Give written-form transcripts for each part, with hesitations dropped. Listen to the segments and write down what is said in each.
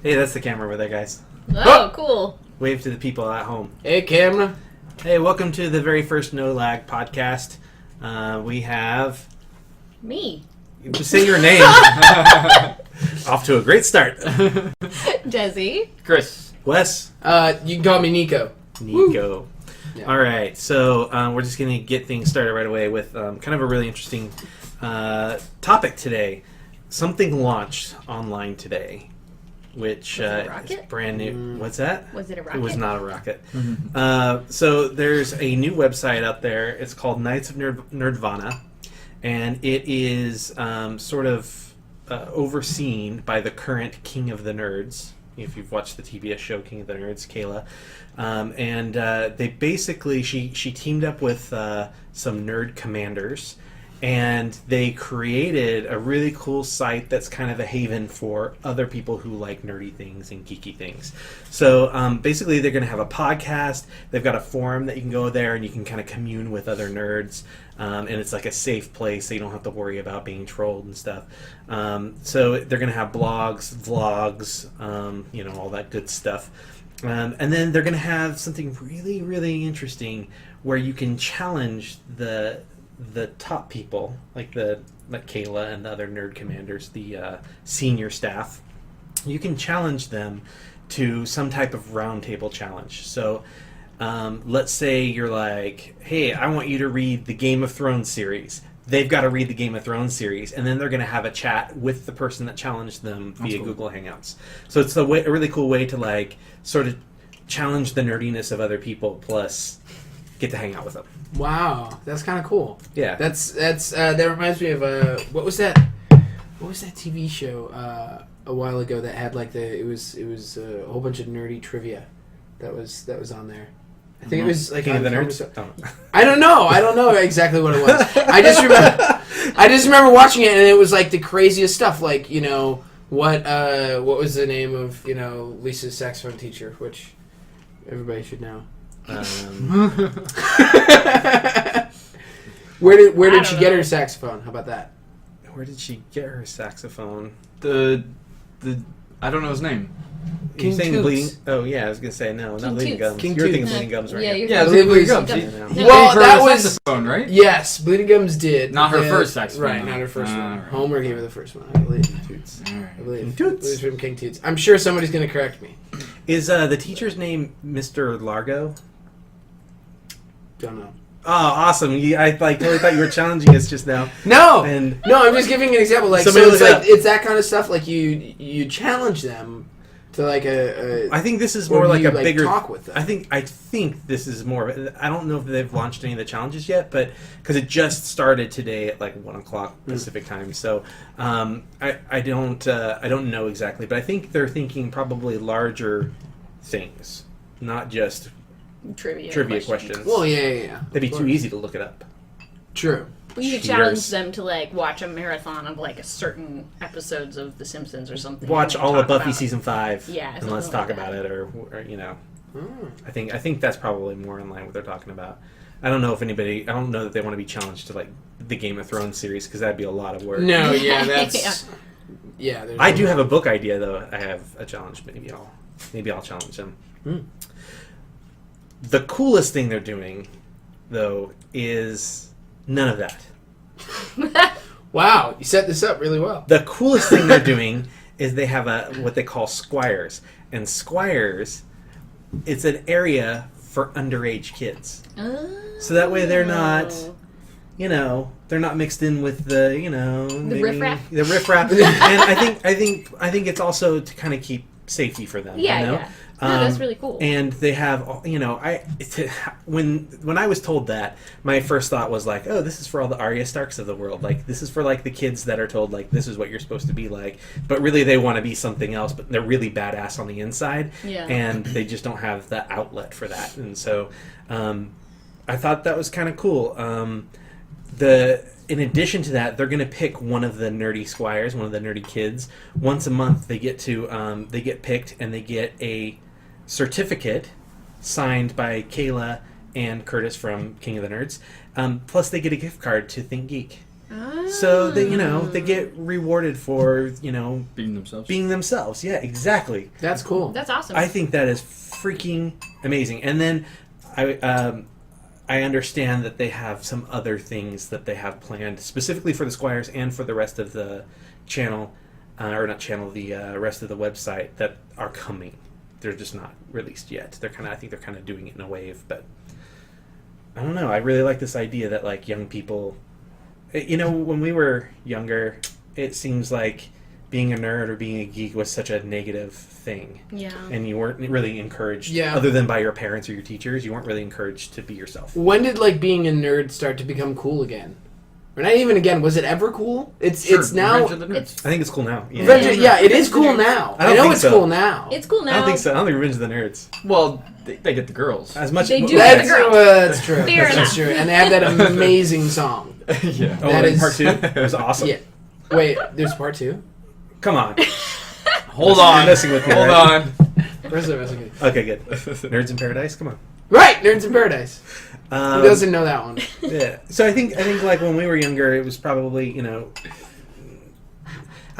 Hey, that's the camera over there, guys. Oh, cool. Wave to the people at home. Hey, camera. Hey, welcome to the very first No Lag podcast. We have... Me. Just say your name. Off to a great start. Desi. Chris. Wes. You can call me Nico. Nico. Yeah. All right, so we're just going to get things started right away with kind of a really interesting topic today. Something launched online today, which is brand new. What's that? Was it a rocket? It was not a rocket. So there's a new website out there. It's called Knights of Nerdvana, and it is sort of overseen by the current King of the Nerds. If you've watched the TBS show King of the Nerds, Kayla. And they basically, she teamed up with some nerd commanders, and they created a really cool site that's kind of a haven for other people who like nerdy things and geeky things. So basically they're going to have a podcast. They've got a forum that you can go there and you can kind of commune with other nerds. And it's like a safe place, so you don't have to worry about being trolled and stuff. So they're going to have blogs, vlogs, all that good stuff. And then they're going to have something really, really interesting where you can challenge the top people, like Kayla and the other nerd commanders, the senior staff. You can challenge them to some type of roundtable challenge. So let's say you're like, hey, I want you to read the Game of Thrones series. They've got to read the Game of Thrones series, and then they're going to have a chat with the person that challenged them via Google Hangouts. So it's a really cool way to sort of challenge the nerdiness of other people, plus get to hang out with them. Wow, that's kind of cool. Yeah, that reminds me of what was that TV show a while ago that had it was a whole bunch of nerdy trivia that was on there. I think it was like King of the Nerds. I don't know exactly what it was. I just remember watching it, and it was like the craziest stuff. Like, what was the name of Lisa's saxophone teacher, which everybody should know. Where did she get her saxophone? How about that? Where did she get her saxophone? The I don't know his name. King saying Toots. Bleeding? Oh yeah, I was gonna say no, not Bleeding Gums. King You're Toots. thinking Bleeding Gums, right? Yeah, you're Yeah, thinking Bleeding Gums. Well, that was saxophone, right? yes. Bleeding Gums did Not her first saxophone. right? Not her first one. Right. Homer gave her the first one, I believe. Toots. I believe. King Toots. It was from King Toots. I'm sure somebody's going to correct me. Is the teacher's name Mr. Largo? Don't know. Oh, awesome! I totally thought you were challenging us just now. No, And no. I'm just giving an example. Like, Somebody so it's look it like up. it's that kind of stuff. Like you challenge them to like a I think this is or more like you, a bigger talk with them. I think this is more. I don't know if they've launched any of the challenges yet, but because it just started today at 1:00 Pacific time, so I don't know exactly, but I think they're thinking probably larger things, not just Trivia questions. Well, yeah. That'd be too easy to look it up. True. We could Cheaters. challenge them to watch a marathon of a certain episodes of The Simpsons or something. Watch and all talk of Buffy about it. season 5, Yeah, and let's something talk like about that. it, or I think that's probably more in line with what they're talking about. I don't know that they want to be challenged to the Game of Thrones series, because that'd be a lot of work. No, yeah, that's yeah. I do have a book idea though. I have a challenge. Maybe I'll challenge them. The coolest thing they're doing, though, is none of that. Wow, you set this up really well. The coolest thing they're doing is they have what they call squires, and squires, it's an area for underage kids. So that way they're not, they're not mixed in with the, The riffraff. The riffraff. And I think it's also to kind of keep safety for them. Yeah. No, that's really cool. And they have, when I was told that, my first thought was oh, this is for all the Arya Starks of the world. This is for the kids that are told this is what you're supposed to be like, but really they want to be something else. But they're really badass on the inside, and they just don't have the outlet for that. And so, I thought that was kind of cool. In addition to that, they're going to pick one of the nerdy squires, one of the nerdy kids. Once a month, they get picked, and they get a certificate signed by Kayla and Curtis from King of the Nerds. Plus, they get a gift card to Think Geek. So they, they get rewarded for, Being themselves. being themselves. Yeah, exactly. That's cool. That's awesome. I think that is freaking amazing. And then I understand that they have some other things that they have planned specifically for the Squires and for the rest of the channel, or not channel, the rest of the website that are coming. They're just not released yet. I think they're kind of doing it in a wave, but I don't know. I really like this idea that like young people, when we were younger, it seems like being a nerd or being a geek was such a negative thing. Yeah. And you weren't really encouraged, Yeah. other than by your parents or your teachers, you weren't really encouraged to be yourself. When did like being a nerd start to become cool again? Or not even again. Was it ever cool? It's now. Revenge of the Nerds. It's I think it's cool now. Yeah. Yeah, it is cool now. I don't know think it's so. cool now. it's cool now. I don't think so. I don't think Revenge of the Nerds. Well, they get the girls. As much They do well, get the That's, girl. that's true. Fair That's enough. true. And they have that amazing song. Yeah. Oh, that in is- part 2? It was awesome. Yeah. Wait, there's part 2? Come on. Hold You're on. messing with me, Hold right? on. Where's the rest of it? Okay, good. Nerds in Paradise? Come on. Right, Nerds in Paradise. Who doesn't know that one? Yeah. So I think like when we were younger, it was probably, I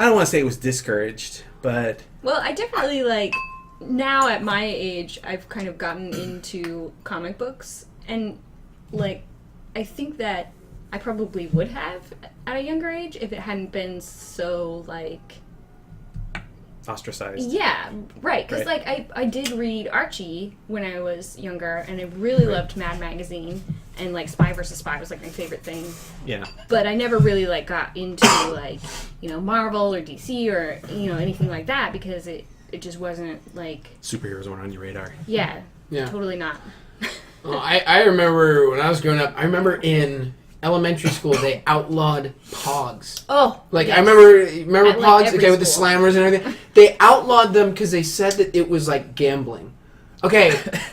don't want to say it was discouraged, but Well, I definitely like now at my age, I've kind of gotten into comic books, and like I think that I probably would have at a younger age if it hadn't been so like ostracized. yeah, right. Because Right. like I did read Archie when I was younger, and I really Right. loved Mad Magazine, and like Spy versus Spy was like my favorite thing. Yeah. But I never really like got into like Marvel or DC or anything like that because it just wasn't like Superheroes weren't on your radar. yeah Yeah. totally not. Well, I remember when I was growing up, I remember in elementary school they outlawed Pogs. Oh, Like, yes. I remember At, like, Pogs, every okay, with the school. slammers and everything. They outlawed them because they said that it was like gambling. Okay,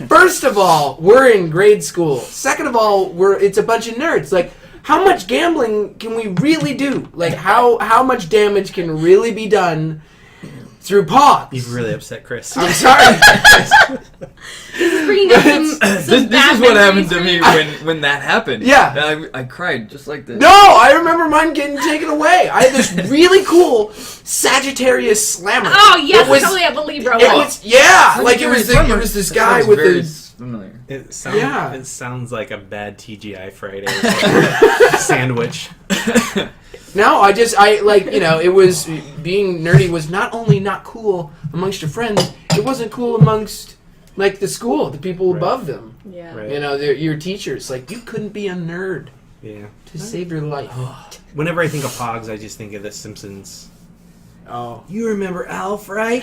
first of all, we're in grade school. Second of all, it's a bunch of nerds. Like, how much gambling can we really do? Like, how much damage can really be done through Pogs? You've really upset Chris. I'm sorry. Bringing up some This bad is what happened memories to for me you. when that happened. Yeah. I cried just like this. No, I remember mine getting taken away. I had this really cool Sagittarius slammer. Oh yes, It was- I totally have a Libra It one. was, yeah, like it was this guy with very the. familiar. It sounds like a bad TGI Friday sandwich. No, it was being nerdy was not only not cool amongst your friends, it wasn't cool amongst like the school, the people Right. above them. Yeah. Right. Your teachers. Like you couldn't be a nerd Yeah. to save your life. Whenever I think of Pogs, I just think of The Simpsons. Oh, You remember Alf, right?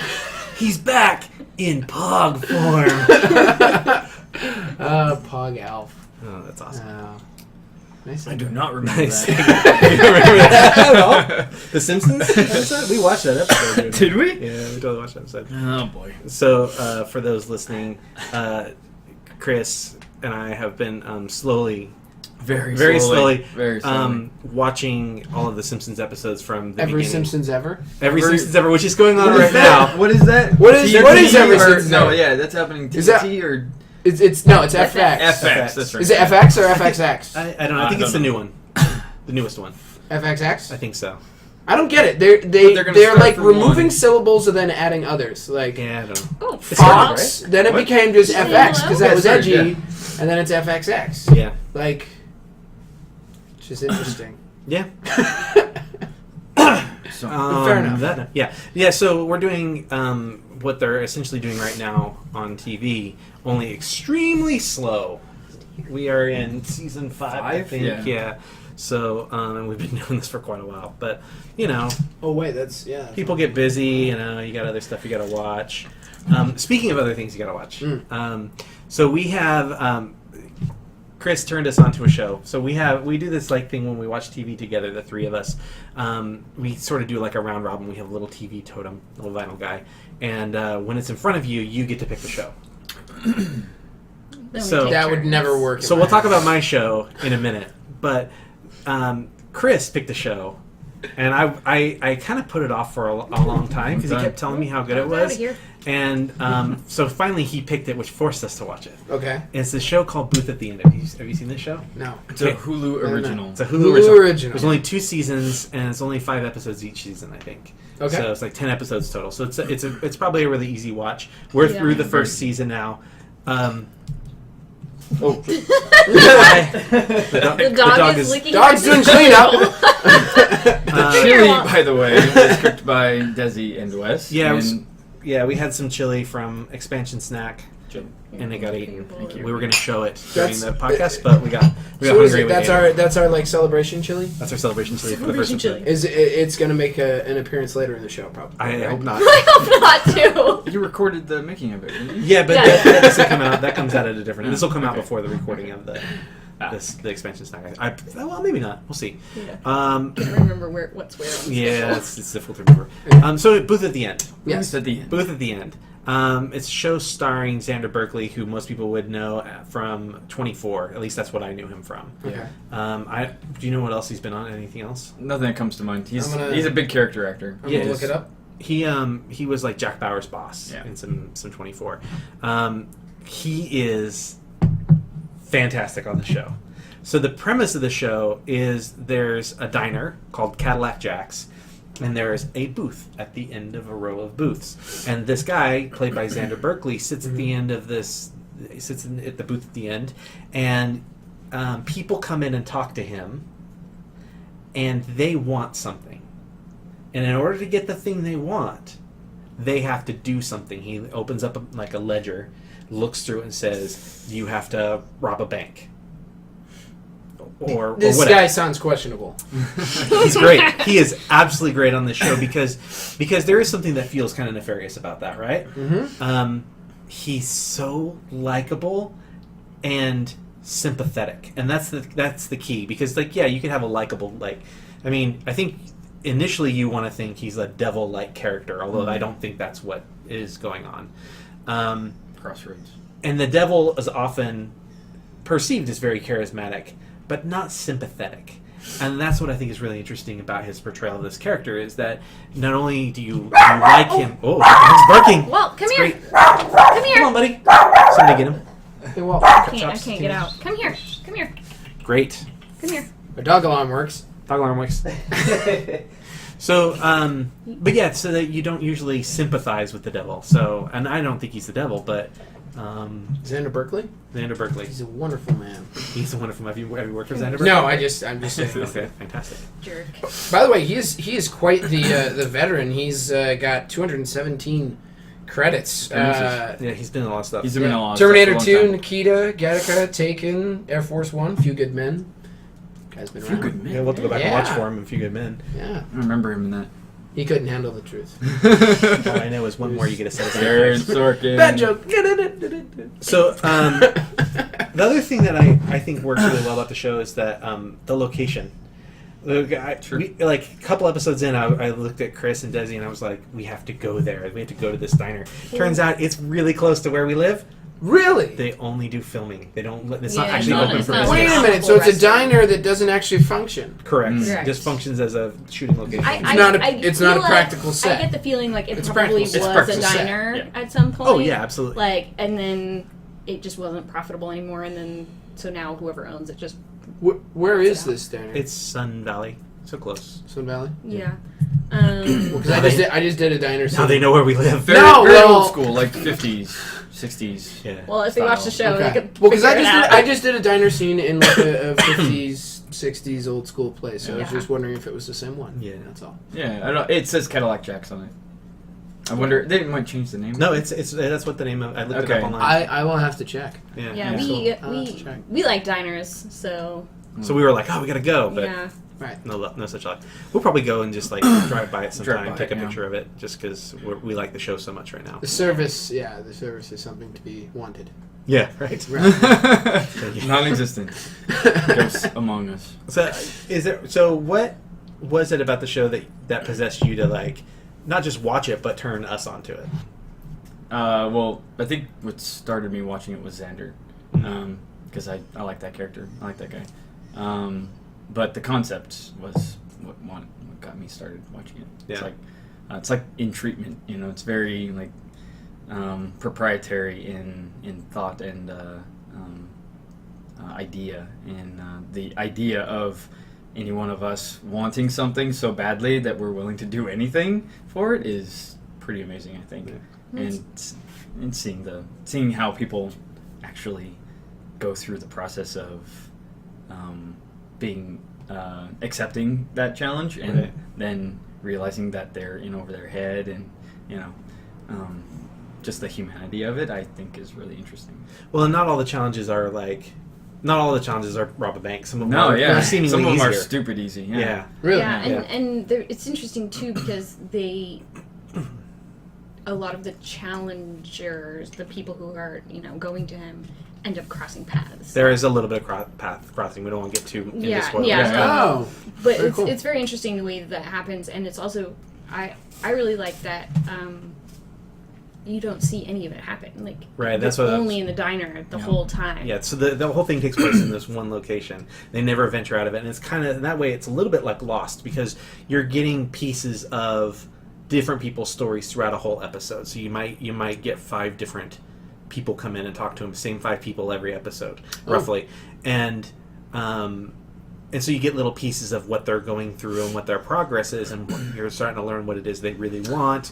He's back in Pog form. Pog Alf. Oh, that's awesome. Nice. I do not remember Nice. that. You remember that at all? The Simpsons episode? We watched that episode. Dude. Did we? Yeah, we totally watched that episode. Oh boy. So, for those listening, Chris and I have been slowly, very slowly, watching all of the Simpsons episodes from the Every beginning. Simpsons ever. Every Simpsons ever, which is going on right now. What is that? What is TNT Every or- Simpsons No, ever? yeah, that's happening. Is that- TNT or It's FX. FX? That's right. Is it FX or FXX? I don't know. I think it's the new one, the newest one. FXX? I think so. I don't get it. But they're gonna They're start like from removing one. syllables and then adding others. Like Yeah, I don't know. Oh, It's Fox, then it What? became just Say FX hello? because that Yeah, was sorry, edgy, yeah. and then it's FXX. Yeah, Like, it's just interesting. yeah. So, Fair enough. Yeah. So we're doing what they're essentially doing right now on TV, only extremely slow. We are in season 5, I think. Yeah. So, and we've been doing this for quite a while, but Oh wait, that's people get busy. You got other stuff you got to watch. Speaking of other things you got to watch, so we have. Chris turned us onto a show. So we do this like thing when we watch TV together, the three of us. We sort of do like a round robin. We have a little TV totem, little vinyl guy, and when it's in front of you, you get to pick the show. Then we So- take that would turns. never work. in So my we'll talk house. about my show in a minute, but Chris picked a show, And I kind of put it off for a long time because he kept telling me how good it I'm outta was. here. And so finally he picked it, which forced us to watch it. Okay. It's this show called Booth at the End. Have you seen this show? No. It's a Hulu original. It's a Hulu Hulu original. There's only 2 seasons, and it's only 5 episodes each season, I think. Okay. So it's like 10 episodes total. So it's probably a really easy watch. We're Yeah. through the first season now. Oh, The dog is licking Dog's her doing cleanup. the chili, by the way, was cooked by Desi and Wes. Yeah, it was- and Yeah, we had some chili from Expansion Snack, and it got eaten. Thank We were going to show it during That's- the podcast, but we got So is hungry. it, that's our like celebration chili. That's our celebration chili for the first Celebration episode. chili. It's gonna make an appearance later in the show, probably. I right? hope not. I hope not too. you recorded the making of it, didn't you? Yeah, but Yeah. that doesn't come out. That comes out at a different. This will come out Okay. before the recording of the expansion snack. Well, maybe not. We'll see. Yeah. Um, Can't remember what's where. On the yeah, schedule. it's difficult to remember. So Booth at the End. Yes. At the end. Booth at the End. It's a show starring Xander Berkeley, who most people would know from 24. At least that's what I knew him from. Okay. Do you know what else he's been on? Anything else? Nothing that comes to mind. He's I'm gonna- he's a big character actor. I'm Yeah, gonna it look is. it up. He was like Jack Bauer's boss Yeah. in some 24. He is fantastic on the show. So the premise of the show is there's a diner called Cadillac Jack's, and there's a booth at the end of a row of booths. And this guy, played by Xander Berkeley, sits at the end of this. He sits at the booth at the end, and people come in and talk to him, and they want something. And in order to get the thing they want, they have to do something. He opens up a ledger, looks through it, and says, "You have to rob a bank." Or This whatever. guy sounds questionable. He's great. He is absolutely great on this show because there is something that feels kind of nefarious about that, right? Mm-hmm. He's so likable and sympathetic, and that's the key. Because you can have a likable I think initially you want to think he's a devil-like character, although I don't think that's what is going on. Crossroads. And the devil is often perceived as very charismatic, but not sympathetic. And that's what I think is really interesting about his portrayal of this character, is that not only do you like him... Oh, he's barking! Well, come It's here. great. Come here. Come on, buddy. Somebody get him. Hey, well, I can't get out. Come here. Come here. Great. Come here. a dog alarm works. Dog alarm works. So, but yeah, so that you don't usually sympathize with the devil. So, and I don't think he's the devil, but Xander Berkeley? Xander Berkeley. He's a wonderful man. He's a wonderful. Have you worked with Xander Berkeley? No, I'm just saying. Okay, fantastic. Jerk. By the way, he is quite the veteran. He's got 217 credits. Yeah, he's been in a lot of stuff. He's been in a lot of Terminator stuff for a 2, long time. Nikita, Gattaca, Taken, Air Force One, Few Good Men. Guy's been Few around. Good Men. Yeah, we'll have to go back and Yeah. watch for him. A Few Good Men. Yeah, I remember him in that. he couldn't handle the truth. All I know is one more you get a set of Aaron stars. Sorkin. Bad joke. So, the other thing that I think works really well about the show is that the location. A couple episodes in, I looked at Chris and Desi and I was like, we have to go there. We have to go to this diner. Turns out it's really close to where we live. Really? They only do filming. They don't. It's not Yeah, actually no, open it's for not business. Wait a Like minute. So it's a restaurant. diner that doesn't actually function. Correct. Correct. Just functions as a shooting location. It's not a practical set. I get the feeling like it It's probably practical. was It's practical a set, diner yeah. at some point. Oh yeah, absolutely. Like, and then it just wasn't profitable anymore, and then so now whoever owns it just Where is this diner? It's Sun Valley. So close. Sun Valley. yeah. Because I just did a diner. Now they know where we live. Very, No, very well- old school, like 50s, 60s. Yeah. well, if they watch the show, they Okay. could Well, because figure it out. I just did a diner scene in like a 50s, 60s old school place. So I was Yeah. just wondering if it was the same one. Yeah. That's all. Yeah, I don't. It says Cadillac Jacks on it. I wonder. They might change the name. No, it's that's what the name of. I looked it Okay. up online. I will have to check. yeah. yeah, Yeah. we I'll have to check. we like diners, so So we were like, oh, we gotta go, but yeah. Right. no such luck. We'll probably go and just like drive by it sometime, Drive by take it, a yeah. picture of it, just because we like the show so much right now. The service is something to be wanted. Yeah, right. Right. Non-existent. Ghosts among us. So what was it about the show that possessed you to like not just watch it but turn us onto it? Well, I think what started me watching it was Xander, because I like that character. I like that guy. But the concept was what got me started watching it. Yeah. It's like in treatment. It's very like proprietary in thought and idea, and the idea of any one of us wanting something so badly that we're willing to do anything for it is pretty amazing, I think. Yeah. And seeing how people actually go through the process of being accepting that challenge, and then realizing that they're in over their head, and just the humanity of it, I think, is really interesting. Well, and not all the challenges are rob a bank. Some of them are seemingly some of them easier. are stupid easy. Yeah. Really. Yeah, and it's interesting too because a lot of the challengers, the people who are going to him, end up crossing paths. There is a little bit of path crossing. We don't want to get too into spoilers. Oh, but cool. It's very interesting the way that happens, and it's also I really like that. You don't see any of it happen. Like, right, that's you're what only in the diner the whole time. Yeah, so the whole thing takes place in this one location. They never venture out of it, and it's kind of, in that way, it's a little bit like Lost, because you're getting pieces of different people's stories throughout a whole episode. So you might get 5 different people come in and talk to them, same 5 people every episode, roughly. And so you get little pieces of what they're going through and what their progress is, and you're starting to learn what it is they really want.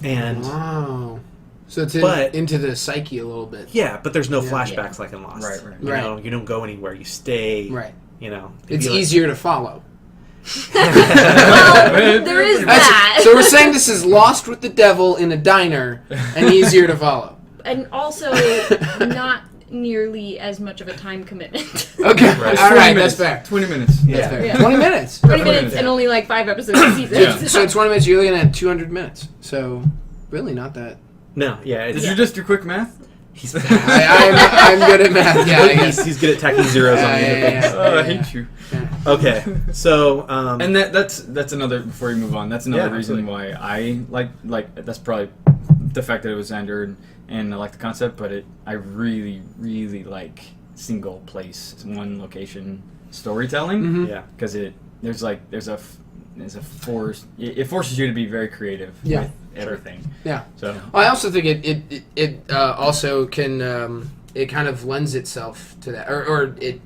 And wow. So it's into the psyche a little bit. Yeah, but there's no flashbacks like in Lost. Right. You don't go anywhere. You stay. Right. It's easier to follow. Well, there is that. So we're saying this is Lost with the devil in a diner and easier to follow. And also not nearly as much of a time commitment. Okay. Right. All right, that's fair. 20 minutes. Yeah. That's fair. Yeah. 20 minutes. 20 minutes and only like 5 episodes a season. Yeah. So 20 minutes, you're looking at 200 minutes. So really not that. No, yeah. Did you just do quick math? I'm good at math. Yeah, I guess. He's good at tacking zeros on the yeah. Oh, I hate you. Okay, so And that's another, before we move on, that's another reason absolutely. why I like that's probably the fact that it was Xander and I like the concept, but I really, really like single place, one location storytelling. Mm-hmm. yeah, Because there's a force, it forces you to be very creative with everything. Yeah. So I also think it also can it kind of lends itself to that, or it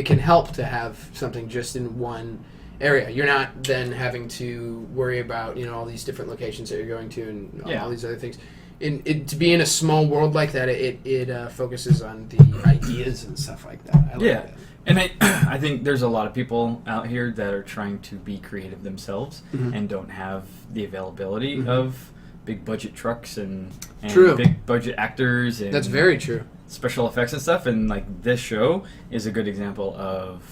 can help to have something just in one area. You're not then having to worry about all these different locations that you're going to and all these other things. To be in a small world like that, it focuses on the ideas and stuff like that. I like that. And I think there's a lot of people out here that are trying to be creative themselves and don't have the availability of big budget trucks and big budget actors. And That's very true. Special effects and stuff. And like this show is a good example of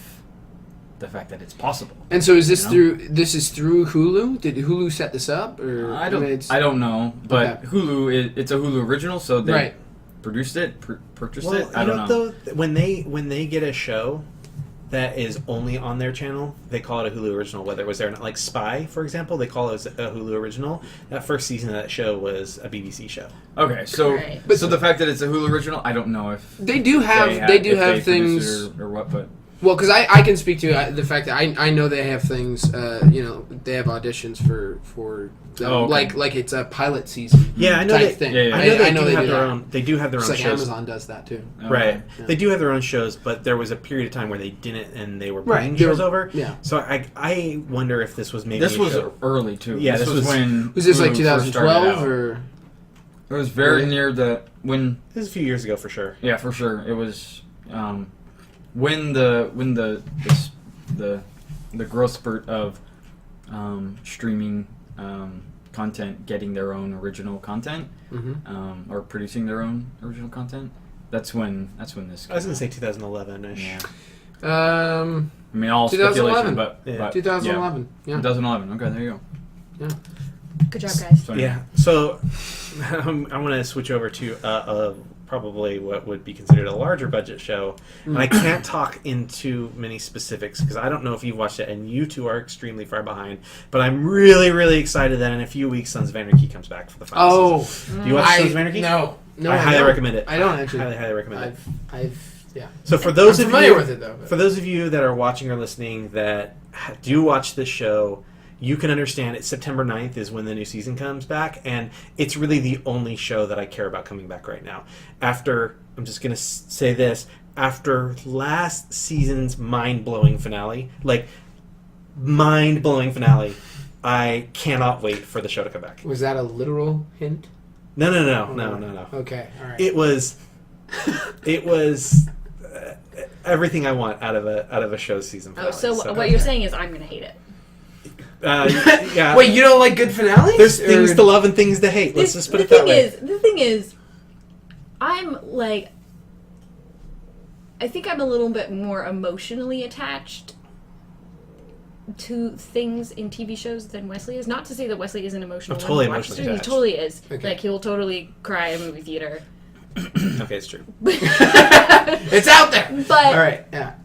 the fact that it's possible. And so is this through Hulu? Did Hulu set this up, or I don't know, but Hulu it's a Hulu original, so they produced it, purchased it. I don't know. Though, when they get a show that is only on their channel, they call it a Hulu original. Whether it was there or not, like Spy, for example, they call it a Hulu original. That first season of that show was a BBC show. Okay, so so the fact that it's a Hulu original, I don't know if they do have things or what, but. Well, because I can speak to the fact that I know they have things, they have auditions for like it's a pilot season. Yeah, I know type thing. Yeah. I know they have their own. They do have their own It's like shows. Amazon does that too. Right. Yeah. They do have their own shows, but there was a period of time where they didn't, and they were Right. bringing shows over. Yeah. So I wonder if this was maybe This a was show. early too. Yeah, this was when. Was this like Hulu first started 2012 out. or? It was very Really? near when. This is a few years ago for sure. Yeah, for sure. It was when the growth spurt of streaming content getting their own original content or producing their own original content. That's when this. I was going to say 2011-ish. Yeah. I mean, all 2011. speculation, but 2011. Yeah. 2011. Okay, there you go. Good job, guys. So, Yeah. So I want to switch over to probably what would be considered a larger budget show. And I can't talk into many specifics because I don't know if you've watched it, and you two are extremely far behind. But I'm really, really excited that in a few weeks, Sons of Anarchy comes back for the final season. Do you watch Sons of Anarchy? No, I highly recommend it. I don't actually. Highly, highly recommend it. I've yeah. So for those I'm of familiar you, with it though. for those of you that are watching or listening that do watch this show, you can understand it's September 9th is when the new season comes back, and it's really the only show that I care about coming back right now. After, I'm just going to say this, after last season's mind-blowing finale, I cannot wait for the show to come back. Was that a literal hint? No. Okay, all right. It was everything I want out of a show's season finale. So what you're saying is I'm gonna hate it. Yeah. Wait, you don't like good finales? There's things to love and things to hate. Let's just put it that way. The thing is, I'm like, I think I'm a little bit more emotionally attached to things in TV shows than Wesley is. Not to say that Wesley isn't emotional. Totally when he watches emotionally it. attached. He totally is. Okay. Like, he'll totally cry in a movie theater. Okay, it's true. It's out there. But All right, yeah.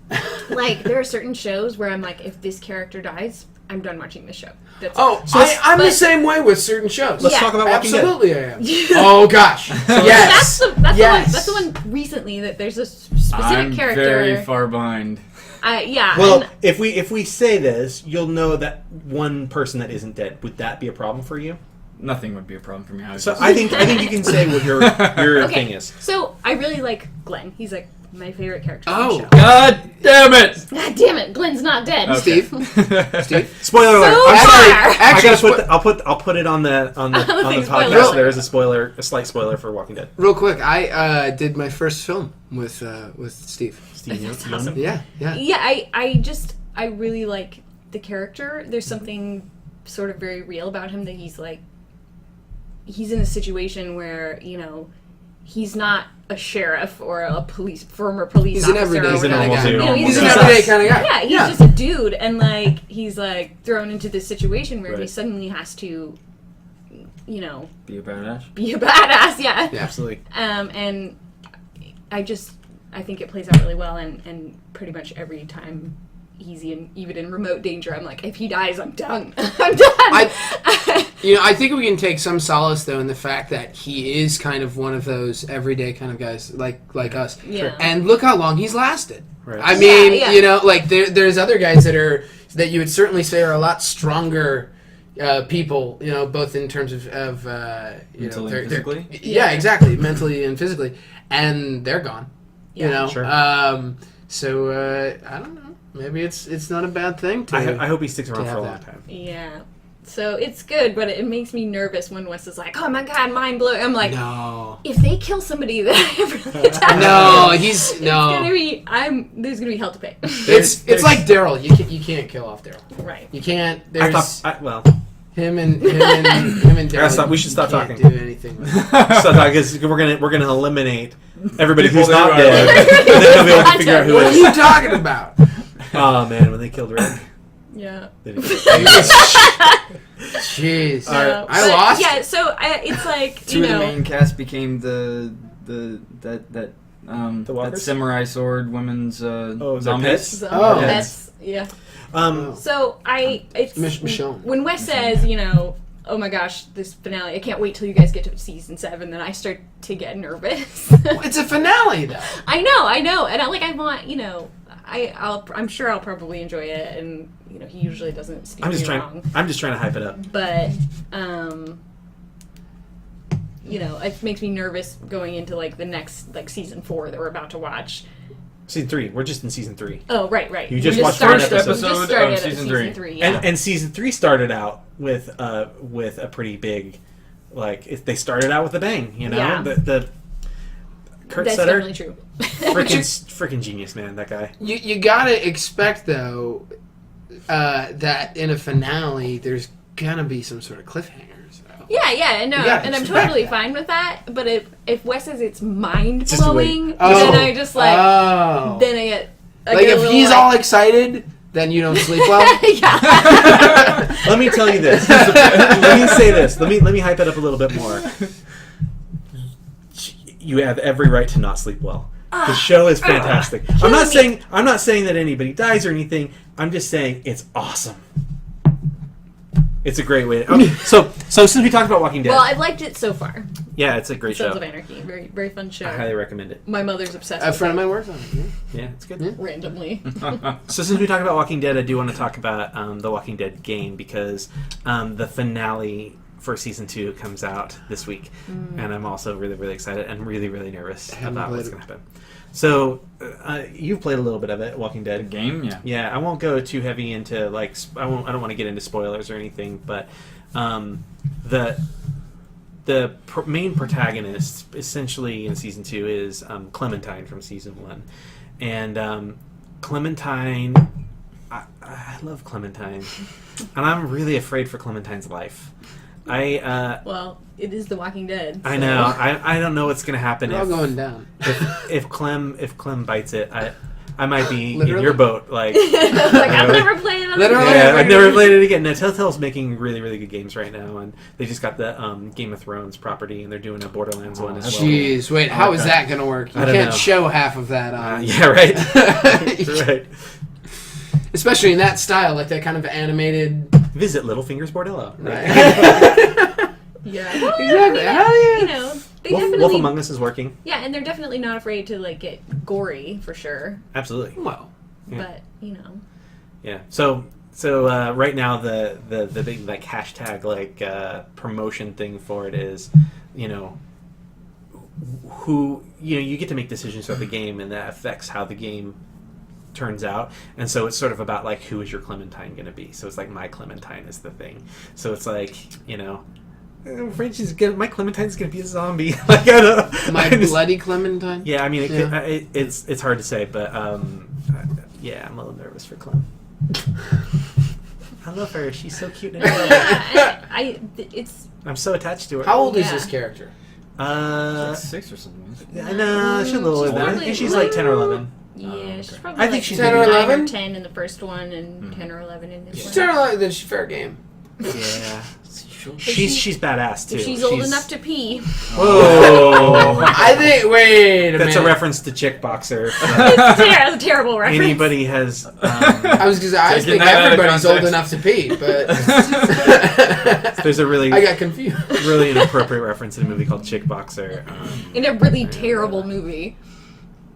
like, there are certain shows where I'm like, if this character dies, I'm done watching this show. That's Oh, it. I'm the same way with certain shows. Let's Yeah. talk about Walking Dead. Absolutely, I am. Oh gosh, yes. That's the one recently that there's a specific I'm character. very far behind. Yeah. Well, and- if we say this, you'll know that one person that isn't dead. Would that be a problem for you? Nothing would be a problem for me. So I think you can say what your thing is. So I really like Glenn. He's like my favorite character on Oh. the show. God damn it! God damn it, Glenn's not dead. Okay. Steve? Spoiler alert! So I'm sorry. far. I gotta I'll put it on the thing, podcast. spoiler. There is a slight spoiler for Walking Dead. Real quick, I did my first film with Steve. Steve, That's you know awesome. me? Yeah. Yeah, I really like the character. There's something sort of very real about him that he's in a situation where, he's not a sheriff or a former police He's officer. an everyday or He's a whatever. normal dude. He's He's an just- everyday kind of guy. Yeah, he's just a dude, and he's thrown into this situation where he Right. suddenly has to, Be a badass. be a badass. Yeah. Absolutely. And I think it plays out really well, and pretty much every time he's even in remote danger, I'm like, if he dies, I'm done. I'm done. I think we can take some solace though in the fact that he is kind of one of those everyday kind of guys like us. Yeah. And look how long he's lasted. Right. I mean, Yeah. there's other guys that you would certainly say are a lot stronger people, both in terms of Mentally and physically? Yeah, exactly, mentally and physically, and they're gone. Yeah. Sure. So I don't know. Maybe it's not a bad thing to. I hope he sticks around to for a have long that. time. Yeah. So it's good, but it makes me nervous when Wes is like, "Oh my god, mind blowing." I'm like, No. if they kill somebody that I really attach No, to, he's it's no. gonna be there's gonna be hell to pay. It's like Daryl. You can't kill off Daryl. Right. You can't. I There's thought, him and Daryl. we should stop you can't talking. Do anything. With so because we're gonna eliminate everybody who's People not who are dead, like- and then we'll be able to figure out who what are is. you talking about? Oh man, when they killed Rick. Yeah. They didn't- Jeez, No, I but, lost. Yeah. So it's like Two of the main cast became that Walkers? samurai sword women's the zombies. pets? Oh. That's yeah. Um, So it's Michonne. when Wes says, oh my gosh, this finale, I can't wait till you guys get to season 7, then I start to get nervous. It's a finale though. I know, and I want, I'm sure I'll probably enjoy it, and he usually doesn't steer I'm just me trying. wrong. I'm just trying to hype it up. But it makes me nervous going into the next season 4 that we're about to watch. Season 3. We're just in season 3. Oh, right. You We just watched started- first we episode just started of at season season 3. 3. Yeah. And season 3 started out with a pretty big, they started out with a bang. Yeah. The Kurt That's Sutter, definitely true. freaking genius, man. That guy. You gotta expect though that in a finale there's gonna be some sort of cliffhangers. Though. Yeah, no, gotta and I'm expect totally that. fine with that. But if Wes says it's mind Just blowing, wait. then I just Oh. then I get Like get a if little, he's all excited, then you don't sleep well. yeah. Let me tell you this. Let me say this. Let me hype it up a little bit more. You have every right to not sleep well. The show is fantastic. I'm not saying that anybody dies or anything. I'm just saying it's awesome. It's a great way. So since we talked about Walking Dead, Well, I've liked it so far. yeah, it's a great Sons show. of Anarchy, very very fun show. I highly recommend it. My mother's obsessed. A with friend it. of mine works on it. Yeah. Yeah, it's good. Yeah. randomly. So since we talked about Walking Dead, I do want to talk about the Walking Dead game because the finale for season 2 comes out this week, and I'm also really, really excited and really, really nervous about what's going to happen. So you've played a little bit of it, Walking The Dead. game, yeah. Yeah, I won't go too heavy into like I don't want to get into spoilers or anything, but the main protagonist essentially in season 2 is Clementine from season 1, and Clementine. I love Clementine, and I'm really afraid for Clementine's life. Well, it is The Walking Dead. I so- know. I don't know what's going to happen They're all going down. if Clem bites it. I might be in Literally? your boat. Like, like I'll never play it. Literally? yeah, I've never played it again. No, Telltale's making really, really good games right now, and they just got the Game of Thrones property, and they're doing a Borderlands one as well. Jeez, wait, how is that going to work? You I don't can't know. show half of that on. Yeah, right. Right. Especially in that style, like that kind of animated. Visit Littlefinger's Bordello. Right. Yeah. Well, Exactly. Hell yeah. You know, they Wolf definitely. Among Us is working. Yeah, and they're definitely not afraid to like get gory for sure. Absolutely. Well, Yeah. But you know, Yeah. So right now the big like hashtag like promotion thing for it is, who you get to make decisions about the game, and that affects how the game turns out. And so it's sort of about like who is your Clementine going to be. So it's like my Clementine is the thing. So it's like my Clementine's going to be a zombie. Like I don't. my I just- bloody Clementine. Yeah, I mean Yeah. it's hard to say, but yeah, I'm a little nervous for Clem. I love her. She's so cute and adorable. it's I'm so attached to her. How old is Yeah. this character? Uh, Like 6 or something. Isn't it? I know she's a little older than that. I probably think she's like 10 or 11. yeah, okay. she's probably I think like she's 10 or 9 11? 10 in the first one, and 10 or 11 in this She's one. turning like then she's fair game. Yeah, Sure. she's badass too. If she's old enough to pee. Whoa. I think. Wait a That's a minute. reference to Chick Boxer. That's a terrible reference. Anybody has. I was think Taking that out of everybody's old context. enough to pee, but There's a really I got confused. really inappropriate reference in a movie called Chick Boxer. In a really terrible movie.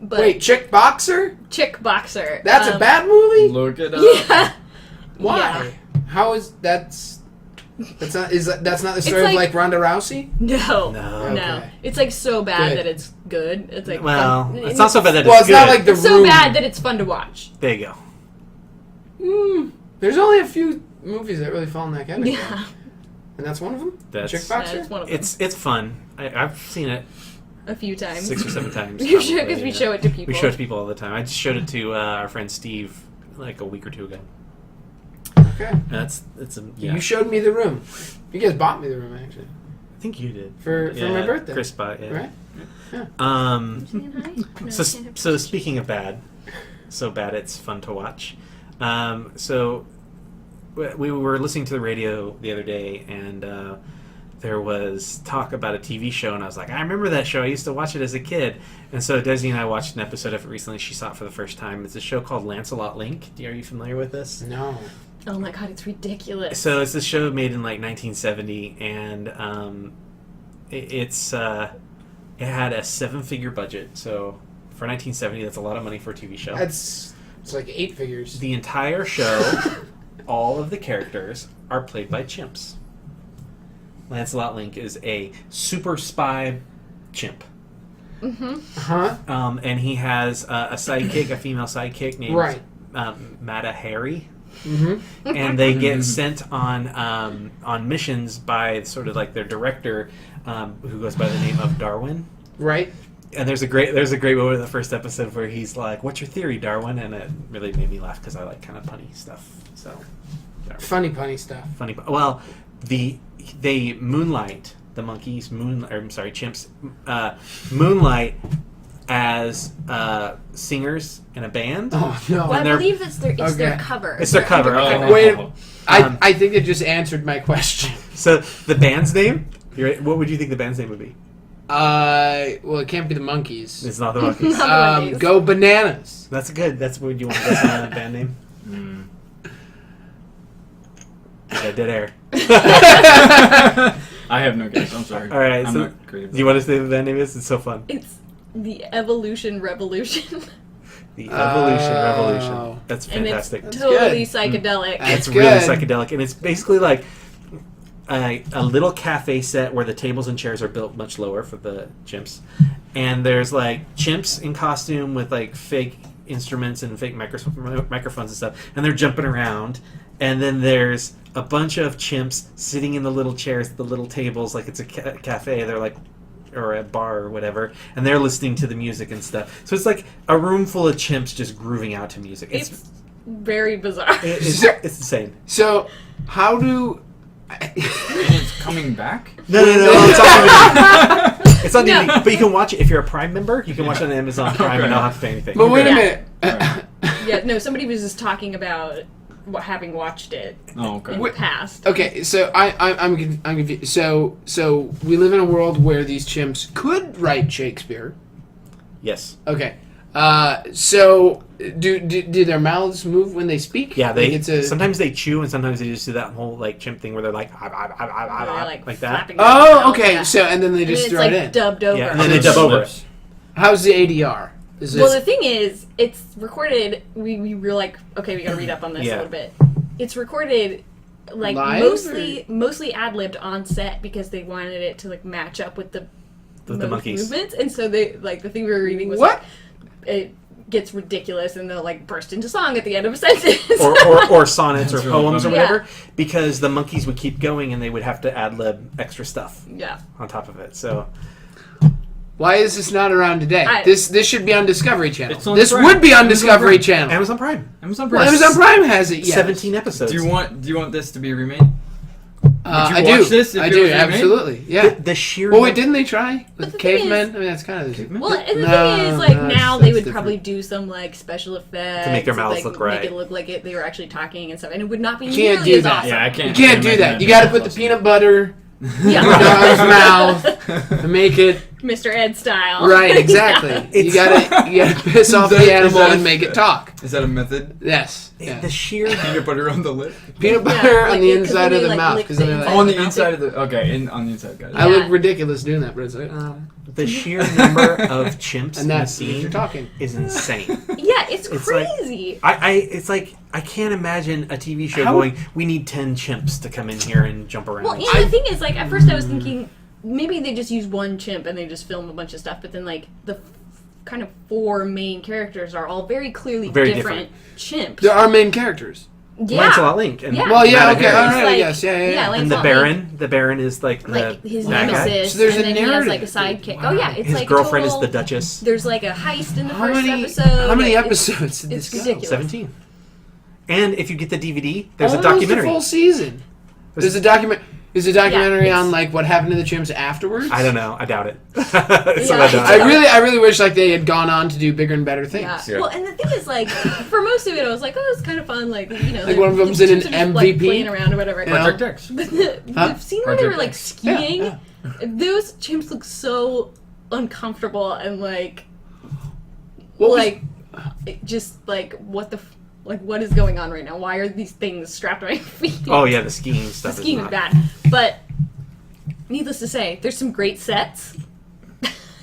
But Wait, Chick Boxer? Chick Boxer. That's a bad movie. Look it up. Yeah. Why? Yeah. How is that's not the story It's of like- like Ronda Rousey? No. No. Okay. It's like so bad Good. that it's good. It's like Well, fun. it's not so bad that Well, it's it's good. not like the It's so Room. bad that it's fun to watch. There you go. There's only a few movies that really fall in that category, Yeah. and that's one of them. That's- Chick Boxer. That's one of them. It's fun. I've seen it A few times. 6 or 7 times. You should, probably, because we yeah. show it to people. We show it to people all the time. I just showed it to our friend Steve like a week or 2 ago. Okay. And it's a yeah. You showed me the room. You guys bought me the room actually I think you did for my birthday, Chris bought it, yeah. right? Saying hi? No, So I can't have so pictures. speaking of bad, so bad it's fun to watch. So we were listening to the radio the other day, and there was talk about a TV show, and I was like, I remember that show. I used to watch it as a kid. And so Desi and I watched an episode of it recently. She saw it for the first time. It's a show called Lancelot Link. Are you familiar with this? No. Oh my god, it's ridiculous. So it's a show made in like 1970, and it had a 7-figure budget. So for 1970, that's a lot of money for a TV show. It's like 8 figures. The entire show, all of the characters are played by chimps. Lancelot Link is a super spy chimp. Huh? And he has a sidekick, a female sidekick named Right. Mata Harry. Mm-hmm. And they get sent on missions by sort of like their director, who goes by the name of Darwin. Right. And there's a great moment in the first episode where he's like, "What's your theory, Darwin?" And it really made me laugh because I like kind of punny stuff. So Funny punny stuff. funny. Well, they moonlight, the monkeys chimps moonlight as singers in a band. Oh no. Well, I and they're- believe it's their Okay. cover. It's their cover. Okay. Wait. Um, I think it just answered my question. So the band's name? What would you think the band's name would be? Well, it can't be the monkeys. It's not the monkeys. Not the monkeys. Go bananas. That's good. That's what you want to guess on a band name. Yeah, dead air. I have no guess. I'm sorry. All right. I'm So not creative. do you want to say what the band name is? It's so fun. It's the Evolution Revolution. The evolution Oh. revolution. That's And it's fantastic. totally good. psychedelic. That's It's really good. psychedelic, and it's basically like a little cafe set where the tables and chairs are built much lower for the chimps, and there's like chimps in costume with like fake instruments and fake microphones and stuff, and they're jumping around, and then there's a bunch of chimps sitting in the little chairs at the little tables like it's a cafe. They're like, or a bar or whatever, and they're listening to the music and stuff. So it's like a room full of chimps just grooving out to music. It's very bizarre. It's insane. So, how do... It's coming back? No, it's on DVD. It's on No. DVD, but you can watch it if you're a Prime member. You can watch it on Amazon Prime Okay. and not have to pay anything. But wait a Yeah. minute. Right. Yeah, no, somebody was just talking about having watched it Oh, okay. in the past. Okay, so I'm confused. So we live in a world where these chimps could write Shakespeare. Yes. Okay. So do their mouths move when they speak? Yeah, they Like it's a... sometimes they chew and sometimes they just do that whole like chimp thing where they're like They're, like that. flapping their Oh, mouths, okay. yeah. So and then they And just it's throw like it in. dubbed over. Yeah, and then they dub over it. How's the ADR? Is Well, this... the thing is, it's recorded. We were like, okay, we gotta read up on this Yeah. a little bit. It's recorded like Live, mostly ad libbed on set because they wanted it to like match up with the monkeys. movements, and so they like the thing we were reading was What? like it gets ridiculous and they'll like burst into song at the end of a sentence. or sonnets or That's really poems or funny. whatever, because the monkeys would keep going and they would have to ad lib extra stuff Yeah. on top of it. So Why is this not around today? I- This should be on Discovery Channel. It's on This Prime. would be on Amazon Discovery Prime. Channel. Amazon Prime, Amazon Well, Prime. Amazon Prime has it. Yes. 17 episodes. Do you want this to be remade? I Would you do. watch this if I it do. was remade? Absolutely. Yeah. the sheer? Well, wait, didn't they try But with the thing cavemen? is- I mean, that's kind of. Cavemen? Well, and the No, thing is, like no, now that's they would different. probably do some like special effects To make their mouths like, look right. make it look like they were actually talking and stuff, and it would not be You can't nearly do as that. awesome. Yeah, I You can't. can't do that. You got to put the peanut butter in Yeah. the dog's mouth and make it Mr. Ed style. right. Exactly. Yeah. You gotta piss off Is the that- animal is that- and make it talk. Is that a method? Yes. Yeah. the sheer Peanut butter on the lip? Peanut Yeah, butter like, on the 'cause inside then of they, the like, mouth lick because the then inside. Oh, on the Mouth. inside of the... Okay, on the inside, guys. I Yeah. look ridiculous doing that, but it's like the sheer number of chimps and in the that's you're scene talking. is insane. Yeah, it's It's like- crazy. It's like I can't imagine a TV show How- going, we need 10 chimps to come in here and jump around. Well, and the thing is, like, at first I was thinking maybe they just use one chimp and they just film a bunch of stuff, but then, like, the kind of four main characters are all very clearly Very different chimps. There are main characters. Yeah. Lancelot Link. And Yeah. Well, yeah, Madden okay, Harry. all It's right, like- yes, yeah. like- And the Lancelot Baron. The Baron is like the Like his bad guy. nemesis, So there's and a then he has like a narrative. sidekick. Oh yeah, it's His like girlfriend is total, the Duchess. There's like a heist in the How first many? episode. How many It's- episodes did It's this go? ridiculous. 17. And if you get the DVD, there's Almost a documentary. full season. There's a document. Is a documentary it's- on like what happened to the chimps afterwards? I don't know. I doubt it. So Yeah. I don't I know. really wish like they had gone on to do bigger and better things. Yeah. Yeah. Well, and the thing is, like, for most of it, I was like, oh, it's kind of fun. Like, you know, Like one of them's in chimps an are just, like, MVP? playing around or whatever. Yeah. Project X. But the Huh? scene where they were like Project X. skiing, Yeah, those chimps look so uncomfortable and like, What was- like, it just like what is going on right now? Why are these things strapped on my feet? Oh, yeah, the skiing The stuff skiing is is not. bad, but needless to say, there's some great sets.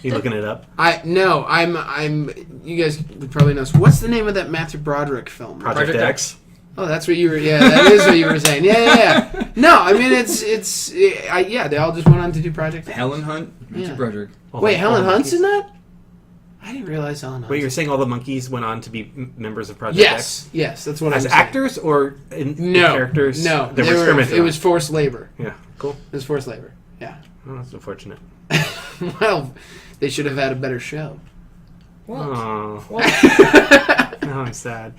You looking it up? I'm. You guys would probably know. So what's the name of that Matthew Broderick film? Project X. Oh, that's what you were. Yeah, that is what you were saying. Yeah. No, I mean yeah. They all just went on to do Project X. Helen Hunt, Matthew Yeah. Broderick. Wait, Helen Hunt's in that? that? I didn't realize Helen Hunt. Wait, you're saying all the monkeys went on to be members of Project X? Yes, that's what As I'm saying. actors or in No, characters? No, They were it experimenting was on? forced labor. Yeah, cool. It was forced labor. Yeah. Oh, that's unfortunate. Well, they should have had a better show. Oh, Well, no, I'm sad.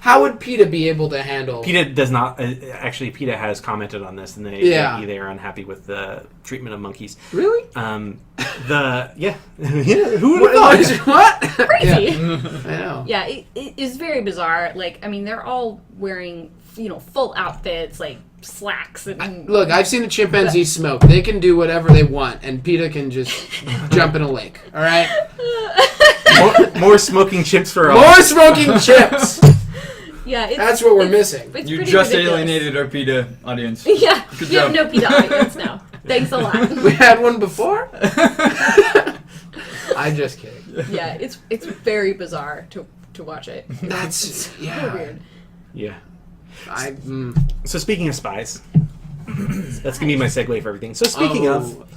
How would PETA be able to handle? PETA does not. Actually, PETA has commented on this, and they are unhappy with the treatment of monkeys. Really? Yeah, who would have thought? What? crazy. Yeah, I know. Yeah, it is very bizarre. Like, I mean, they're all wearing, full outfits, like slacks and. Look, I've seen a chimpanzee smoke. They can do whatever they want, and PETA can just jump in a lake. All right. More smoking chimps for all. More smoking chips. Yeah, That's what we're missing. It's You pretty just ridiculous. alienated our PETA audience. Yeah, Good you have job. no PETA audience now. Thanks a lot. We had one before. I just kidding. Yeah, it's very bizarre to watch it. That's It's so yeah. weird. Yeah. I So speaking of spies, that's gonna be my segue for everything. So speaking of,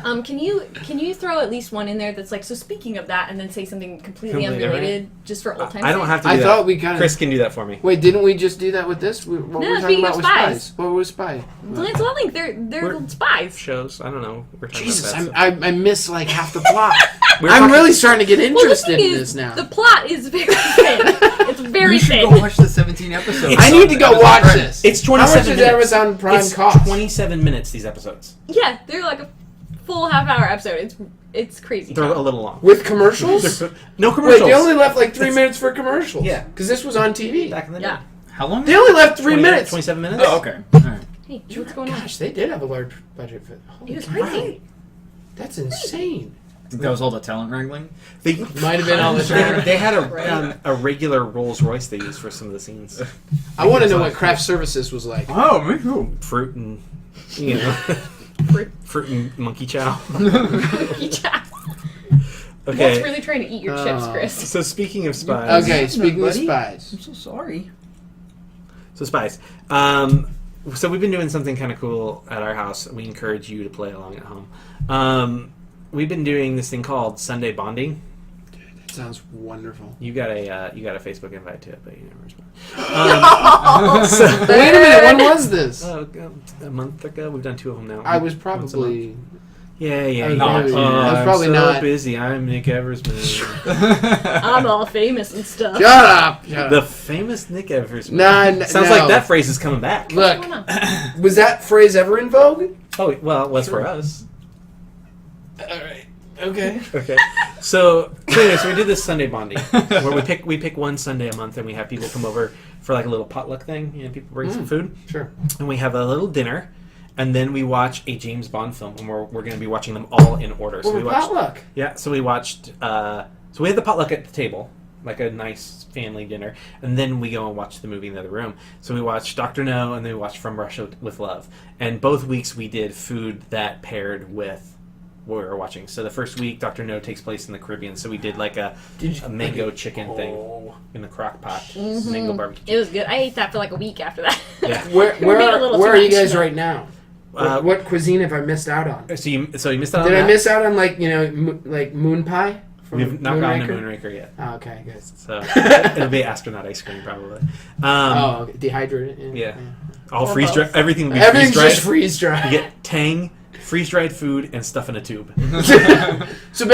Can you throw at least one in there that's like, so speaking of that, and then say something completely Completely unrelated, just for old time's I don't sake? have to. Do I that. thought we kind of. Chris can do that for me. Wait, didn't we just do that with this? What were we talking speaking about of with spies. spies? What was spy? Lance Link, they're We're- spies. Shows. I don't know. We're talking Jesus, about that I miss like half the plot. We're I'm talking- really starting to get Well, the interested thing in is, this now. the plot is very thin. It's very You should thin. go watch the 17 episodes. I need to go Amazon watch Prime. this. It's How much 27 does minutes. Amazon Prime It's cost? 27 minutes. These episodes. Yeah, they're like a full half-hour episode. It's crazy. They're a Tom. little long. With commercials? No Wait, commercials. they only left like 3 It's- minutes for commercials. Yeah. Because this was on TV. Back in the day. Yeah. How long? They only left 3 20 minutes. 27 minutes. Oh, okay. All right. Hey, what's going on? Gosh, they did have a large budget for It was cow. crazy. That's insane. I think that was all the talent wrangling. They Might have been all the time. They had Right. a regular Rolls Royce they used for some of the scenes. I want to know what craft services was like. Oh, me too. Fruit and fruit and monkey chow. That's Okay. really trying to eat your chips, Chris. So speaking of spies. Okay, No, speaking of buddy. spies. I'm so sorry. So spies. So we've been doing something kind of cool at our house. We encourage you to play along at home. We've been doing this thing called Sunday Bonding. That sounds wonderful. You got a Facebook invite to it, but you never respond. Wait a minute, when was this? A month ago. We've done 2 of them now. I was Once a month. probably... Yeah. Not. Oh, I was probably I'm so not. busy. I'm Nick Eversman. I'm all famous and stuff. Shut up! Shut The up. famous Nick Eversman. No. Sounds like that phrase is coming back. Look, What's going on? was that phrase ever in vogue? Oh, well, it was Sure. for us. Alright, okay. Okay. So anyway, so we did this Sunday bonding where we pick one Sunday a month and we have people come over for like a little potluck thing. You know, people bring some food Sure. and we have a little dinner, and then we watch a James Bond film, and we're going to be watching them all in order. So Well, we watched. potluck. Yeah. So we watched. So we had the potluck at the table, like a nice family dinner, and then we go and watch the movie in the other room. So we watched Dr. No, and then we watched From Russia with Love. And both weeks we did food that paired with what we were watching. So the first week, Dr. No takes place in the Caribbean, so we did like a mango chicken thing in the crock pot, mango barbecue. It was good. I ate that for like a week after that. Yeah. Where We made a little where too are you much. guys right now? Uh, what cuisine have I missed out on? So you missed out on Did that? I miss out on like like moon pie? From We've not gotten to Moonraker? Moonraker yet. Oh, okay, good. So it'll be astronaut ice cream probably. Oh, okay. Dehydrated. Yeah. All Or freeze both. dried. Everything will be Everything's freeze dried. just freeze dried. You get tang, freeze dried food, and stuff in a tube. So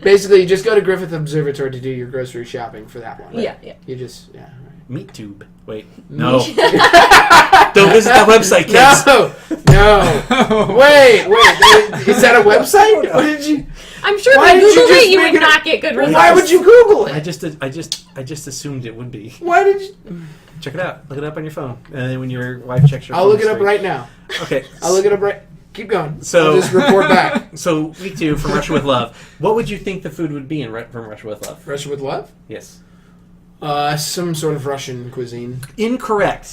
basically, you just go to Griffith Observatory to do your grocery shopping for that one. Yeah. You just Right. Meat tube. Wait, no. Don't visit that website, kids. No. Wait. Is that a website? What did you? I'm sure Why if did you you Googled just it, you make would it a- not get good results. Why would you Google I it? just assumed it would be. Why did you? Check it out. Look it up on your phone, and then when your wife checks your I'll phone look it up history- right now. Okay. I'll look it up right. Keep going. So- I'll just report back. So week 2 from Russia with Love. What would you think the food would be from Russia with Love? Russia with love. Yes. Some sort of Russian cuisine. Incorrect.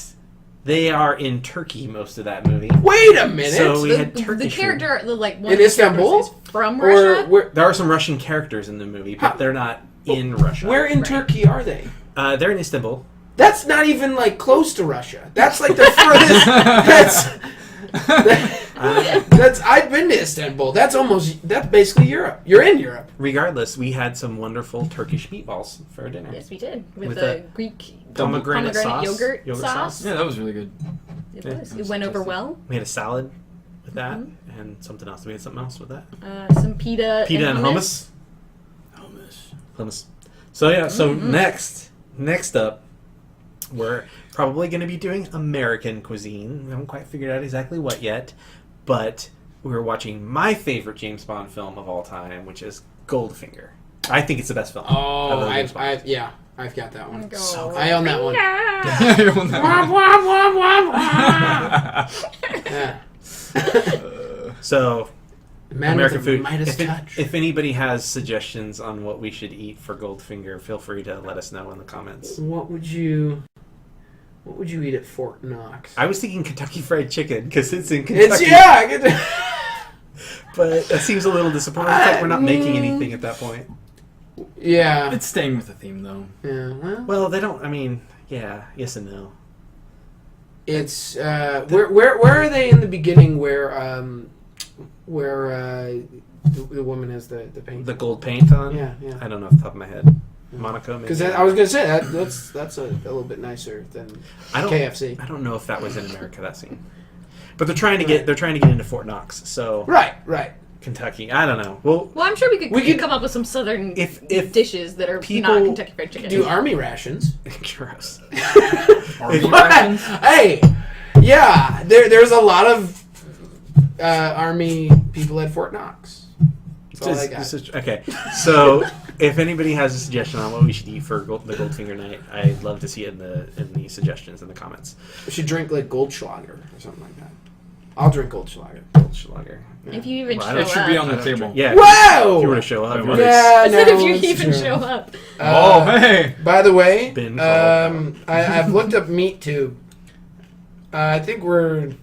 They are in Turkey most of that movie. Wait a minute. So we had The Turkish food. character, one In of the Istanbul? characters is from or Russia. where? There are some Russian characters in the movie, but they're not in Russia. Where in Right. Turkey are they? They're in Istanbul. That's not even like close to Russia. That's like the furthest. That's. I've been to Istanbul. That's basically Europe. You're in Europe. Regardless, we had some wonderful Turkish meatballs for dinner. Yes, we did. With With the a Greek pomegranate sauce. yogurt Yogurt sauce. sauce. Yeah, that was really good. It Yeah, was. that It was went over fantastic. well. We had a salad with that and something else. We had something else with that. Some pita. Pita and hummus. Hummus. So yeah. So next up, we're probably going to be doing American cuisine. We haven't quite figured out exactly what yet, but we're watching my favorite James Bond film of all time, which is Goldfinger. I think it's the best film. I Oh, love James Bond. I've got that one. So I own that one. Yeah. So Man American with the food. Midas touch. If anybody has suggestions on what we should eat for Goldfinger, feel free to let us know in the comments. What would you eat at Fort Knox? I was thinking Kentucky Fried Chicken because it's in Kentucky. It's I get to- But that seems a little disappointing. It's like we're not making anything at that point. Yeah. It's staying with the theme, though. Yeah. Well, they don't. I mean, yeah, yes and no. It's where are they in the beginning where the woman has the paint? The gold paint on. Yeah. I don't know off the top of my head. Monaco, maybe. Because I was gonna say that's a little bit nicer than KFC. I don't know if that was in America, that scene. But they're trying to get into Fort Knox, so Right. Kentucky. I don't know. Well, I'm sure we could come up with some southern if dishes that are people not Kentucky Fried Chicken. Do army rations. gross. Army What? rations? Hey, yeah. There's a lot of army people at Fort Knox. That's all I got. Okay, so if anybody has a suggestion on what we should eat for the Goldfinger night, I'd love to see it in the suggestions in the comments. We should drink like Goldschlager or something like that. I'll drink Goldschlager. Goldschlager. Yeah. If you even Well, show It should be up. on the table. Yeah. Whoa! If you were to show up. Wait, what? Yeah, I said no, if you it's even true. show up. Oh, hey! By the way, Been followed. I've looked up meat tube. I think we're,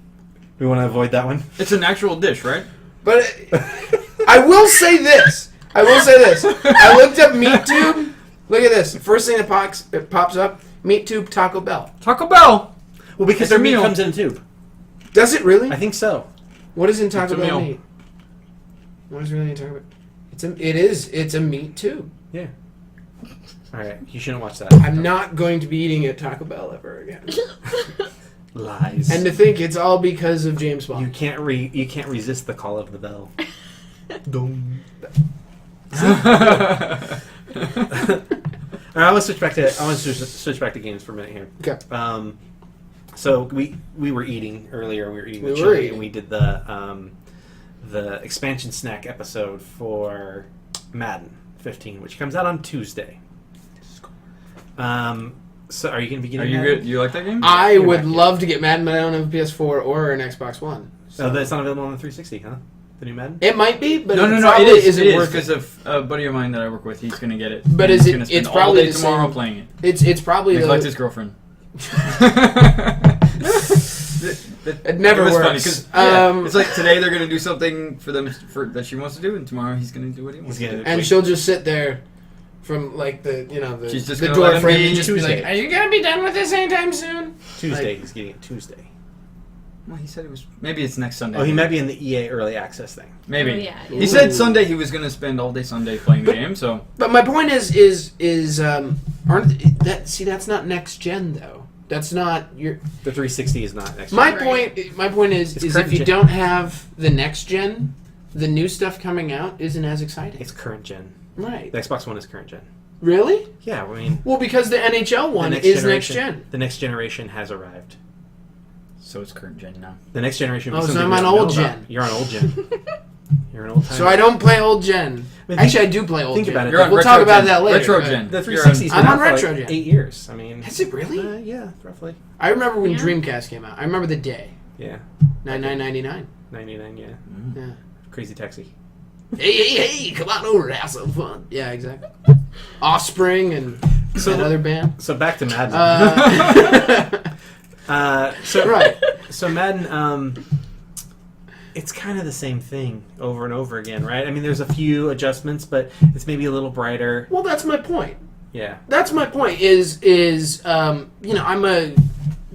We want to avoid that one. It's an actual dish, right? but I will say this. I looked up meat tube. Look at this. First thing that pops up: meat tube Taco Bell. Taco Bell! Well, because It's their a meat meal. comes in a tube. Does it really? I think so. What is in Taco It's a Bell meal. meat? What is really in Taco Bell? It's a meat tube. Yeah. All right, you shouldn't watch that. I'm not going to be eating at Taco Bell ever again. Lies. And to think it's all because of James Bond. you can't resist the call of the bell. Dong. All right, I want to switch back to games for a minute here. Okay. So we were eating earlier. We were eating We the were chili, eating. and we did the expansion snack episode for Madden 15, which comes out on Tuesday. So are you going to be Are getting? you Madden? good? You like that game? I You're would back, yeah. love to get Madden, but I don't have a PS4 or an Xbox One. Oh, that's not available on the 360, huh? The new Madden. It might be, but No, it it probably is. isn't It is, worth because it. of a buddy of mine that I work with. He's going to get it. But He's is it- gonna spend it's all probably day the tomorrow same- playing it. It's probably He's the, like his girlfriend. It never it was works. funny because it's like today they're gonna do something for them that she wants to do, and tomorrow he's gonna do what he wants He's to gonna- do. and she'll just sit there from like the She's just the gonna door let him frame be and just be Tuesday. like, "Are you gonna be done with this anytime soon?" Tuesday. Like- He's getting it Tuesday. Well, he said it was maybe it's next Sunday. Oh, he might be in the EA early access thing. Maybe. Oh, yeah. He said Ooh. Sunday he was gonna spend all day Sunday playing the But- game. So But my point is aren't that see that's not next gen though. That's not your. The 360 is not next. My gen. point. My point is It's if current you gen. don't have the next gen, the new stuff coming out isn't as exciting. It's current gen. Right. The Xbox One is current gen. Really? Yeah, I mean, Well, because the NHL one the is next gen. The next generation has arrived. so it's current gen now. The next generation. Oh, is so something I'm we on don't old know about. gen. You're on old gen. You're an old timer. So I don't play old gen. But Actually, I do play old think gen. about it. You're on We'll retro talk about gen. that later. Retro Right. gen. The You're 360's I'm been on out for retro like gen. 8 years. I mean, Is it really? yeah, roughly. I remember when Yeah. Dreamcast came out. I remember the day. Yeah, 99.99. 99. Yeah, Yeah. Crazy Taxi. Hey, come on over, have some fun. Yeah, exactly. Offspring and another band. So back to Madden. So Right. So Madden, it's kind of the same thing over and over again, right? I mean, there's a few adjustments, but it's maybe a little brighter. Well, that's my point. Yeah. That's my point. Is I'm a.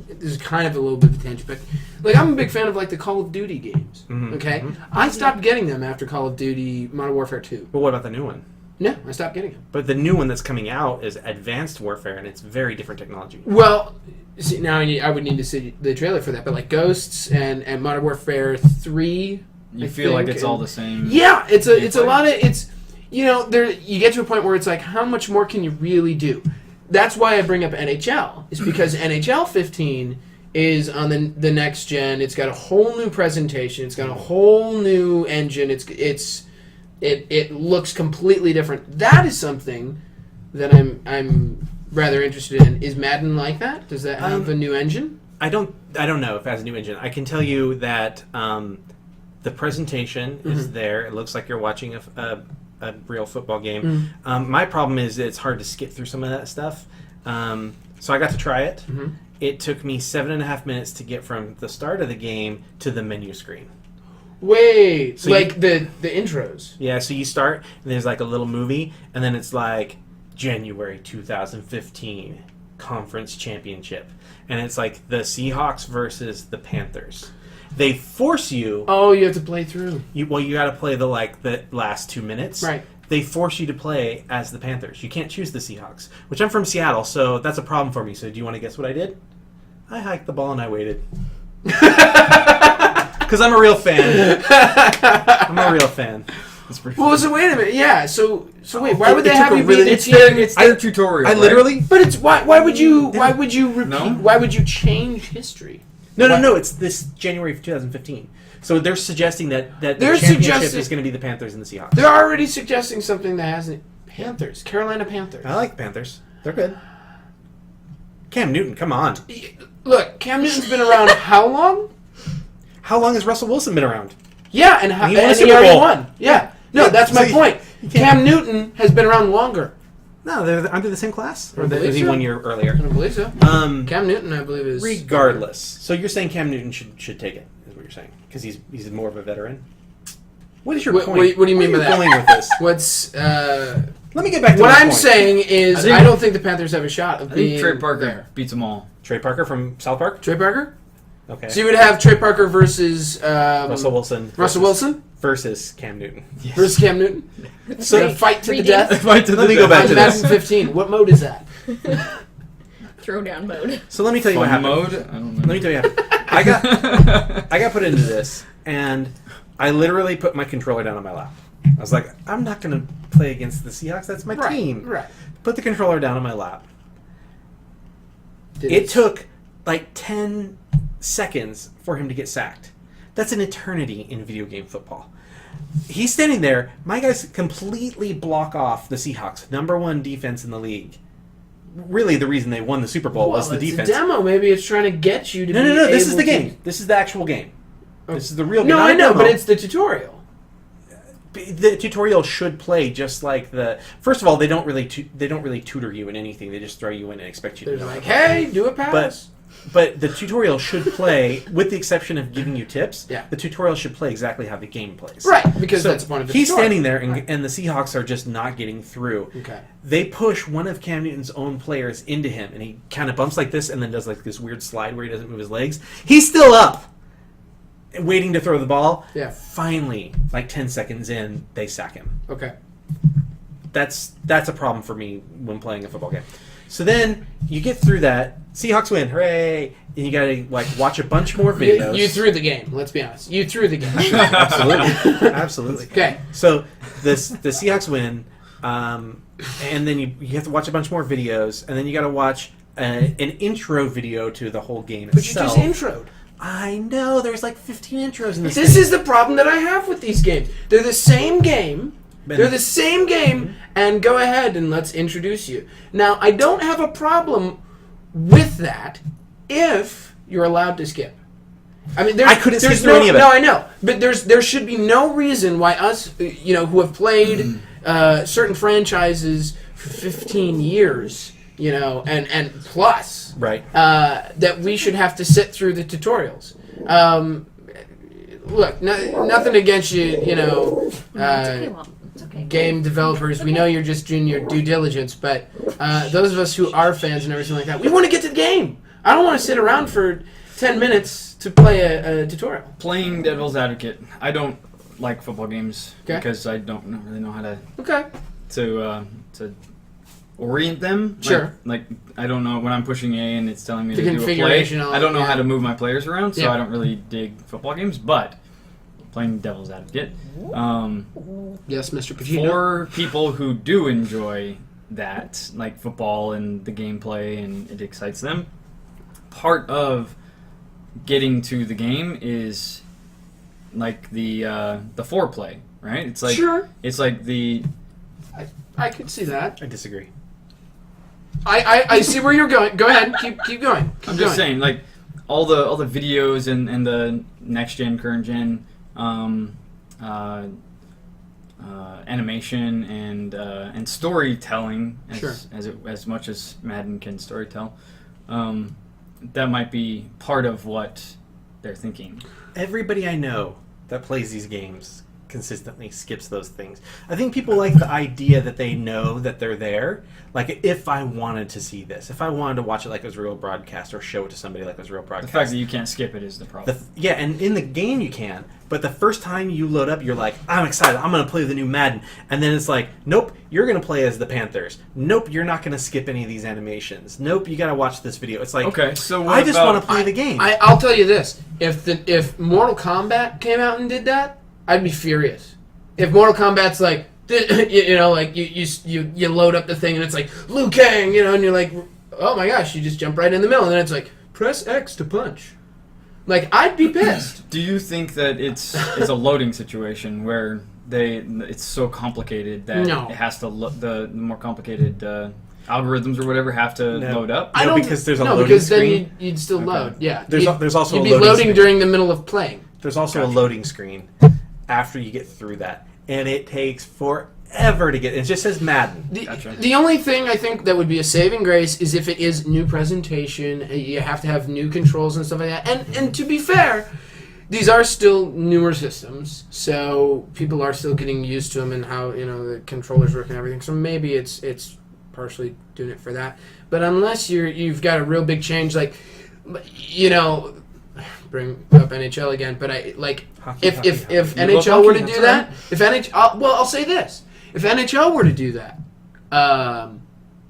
This is kind of a little bit of a tangent, but like I'm a big fan of like the Call of Duty games. Mhm, Okay, mhm. I stopped getting them after Call of Duty Modern Warfare 2. But what about the new one? No, I stopped getting them. But the new one that's coming out is Advanced Warfare, and it's very different technology. Well, see, now I would need to see the trailer for that, but like Ghosts and Modern Warfare 3. You I feel like think, it's all and- the same. Yeah, it's a gameplay. lot of it's there you get to a point where it's like how much more can you really do? That's why I bring up NHL. Is because NHL 15 is on the next gen. It's got a whole new presentation. It's got a whole new engine. It looks completely different. That is something that I'm rather interested in. Is Madden like that? Does that have a new engine? I don't know if it has a new engine. I can tell you that the presentation is there. It looks like you're watching a real football game. My problem is it's hard to skip through some of that stuff. So I got to try it. It took me 7.5 minutes to get from the start of the game to the menu screen. Wait, So like the intros. Yeah, so you start, and there's like a little movie, and then it's like January 2015 Conference Championship. And it's like the Seahawks versus the Panthers. They force you... Oh, you have to play through. You got to play the last 2 minutes. Right. They force you to play as the Panthers. You can't choose the Seahawks, which I'm from Seattle, so that's a problem for me. So do you want to guess what I did? I hiked the ball and I waited. Because I'm a real fan. I'm a real fan. That's pretty Well, funny. so wait a minute. Yeah. So wait. Why would they It have took a you be really- the It's team? their tutorial. I right? literally... But it's why would you repeat? No? Why would you change history? No. It's this January of 2015. So they're suggesting that the They're championship suggesting- is going to be the Panthers and the Seahawks. They're already suggesting something that hasn't. Panthers, Carolina Panthers. I like the Panthers. They're good. Cam Newton, come on. Look, Cam Newton's been around how long? How long has Russell Wilson been around? Yeah, and He won a he Super already Bowl. won. Yeah. No, Yeah, that's my so point. you can't- Cam Newton has been around longer. No, they're under the same class? Or I believe is he so. 1 year earlier? I don't believe so. Cam Newton, I believe, is... Regardless. So you're saying Cam Newton should take it, is what you're saying. Because he's more of a veteran? What is your What- point? what do you mean Where by are that? going with this? What's... Let me get back to what my I'm point. saying is, I think- I don't think the Panthers have a shot of I being think Trey Parker there. beats them all. Trey Parker from South Park? Trey Parker? Okay. So you would have Trey Parker versus... Russell Wilson. Russell Wilson Versus Cam Newton. versus Cam Newton? So Gonna fight to the Reading. death? Fight to Let the me go back death. to On this. Madden 15. What mode is that? Throwdown mode. So let me tell you what Fun happened. mode? I don't know. Let me tell you what happened. I got put into this, and I literally put my controller down on my lap. I was like, I'm not going to play against the Seahawks. That's my team. Right. Put the controller down on my lap. Did It took like 10 seconds for him to get sacked. That's an eternity in video game football. He's standing there. My guys completely block off the Seahawks, #1 defense in the league. Really, the reason they won the Super Bowl was the it's defense. a demo. Maybe it's trying to get you to No. be This is able the to- game. This is the actual game. This is the real game. No, not I a know, demo. but it's the tutorial. The tutorial should play just like the. First of all, they don't really tutor you in anything. They just throw you in and expect you to They're know. like, hey, do a pass. But the tutorial should play, with the exception of giving you tips. Yeah. The tutorial should play exactly how the game plays. Right, because So that's part of the he's tutorial. standing there, and, Right. and the Seahawks are just not getting through. Okay. They push one of Cam Newton's own players into him, and he kind of bumps like this, and then does like this weird slide where he doesn't move his legs. He's still up, waiting to throw the ball. Yeah. Finally, like 10 seconds in, they sack him. Okay. That's a problem for me when playing a football game. So then you get through that. Seahawks win, hooray! And you gotta like watch a bunch more videos. You threw the game. Let's be honest. You threw the game. Absolutely, absolutely. Okay. So the Seahawks win, and then you have to watch a bunch more videos, and then you got to watch an intro video to the whole game But you itself. just introed. I know there's like 15 intros in this. This thing. is the problem that I have with these games. They're the same game. Ben- They're the same game, and go ahead and let's introduce you. Now, I don't have a problem with that if you're allowed to skip. I mean, I couldn't skip there's through any of it. No, I know, but there should be no reason why us, who have played certain franchises for 15 years, and plus, right. that we should have to sit through the tutorials. Look, nothing against you, It's okay, well, it's okay. game developers. We know you're just doing your due diligence, but those of us who are fans and everything like that, we want to get to the game. I don't want to sit around for 10 minutes to play a tutorial. Playing devil's advocate. I don't like football games Okay. because I don't really know how Okay. to orient them. Sure. Like I don't know when I'm pushing A and it's telling me The to do a play. configuration, I don't know yeah. how to move my players around, so Yeah. I don't really dig football games. But playing devil's advocate, Yes, Mr. Pacino. for people who do enjoy that, like football and the gameplay, and it excites them. Part of getting to the game is like the foreplay, right? It's like Sure. it's like the I could see that. I disagree. I see where you're going. Go ahead. Keep going. I'm just saying, like all the videos and the next gen, current gen, animation and storytelling, Sure. as much as Madden can storytell, that might be part of what they're thinking. Everybody I know that plays these games consistently skips those things. I think people like the idea that they know that they're there. Like, if I wanted to see this, if I wanted to watch it like it was a real broadcast, or show it to somebody like it was a real The broadcast. fact that you can't skip it is the problem. Yeah, and in the game you can, but the first time you load up, you're like, I'm excited, I'm going to play the new Madden. And then it's like, nope, you're going to play as the Panthers. Nope, you're not going to skip any of these animations. Nope, you got to watch this video. It's like, Okay, so what I just about- want to play the game. I'll tell you this: if Mortal Kombat came out and did that, I'd be furious. If Mortal Kombat's like, you know, like you load up the thing and it's like Liu Kang, you know, and you're like, oh my gosh, you just jump right in the middle, and then it's like press X to punch. Like, I'd be pissed. Do you think that it's a loading situation where it's so complicated that No. it has to the more complicated algorithms or whatever have to No. load up? I don't- because there's a loading because screen. then you'd still Okay. load. Yeah, There's also you'd a be loading loading screen. during the middle of playing. There's also a Gotcha. loading screen after you get through that, and it takes forever to get. It just says Madden. Gotcha. The only thing I think that would be a saving grace is if it is new presentation. You have to have new controls and stuff like that. And to be fair, these are still newer systems, so people are still getting used to them and how, you know, the controllers work and everything. So maybe it's partially doing it for that. But unless you've got a real big change, like, you know, bring up NHL again. But I like Hockey, if hockey, if hockey. if You NHL love were hockey, to do that's that, right. if NHL, well, I'll say this: if NHL were to do that,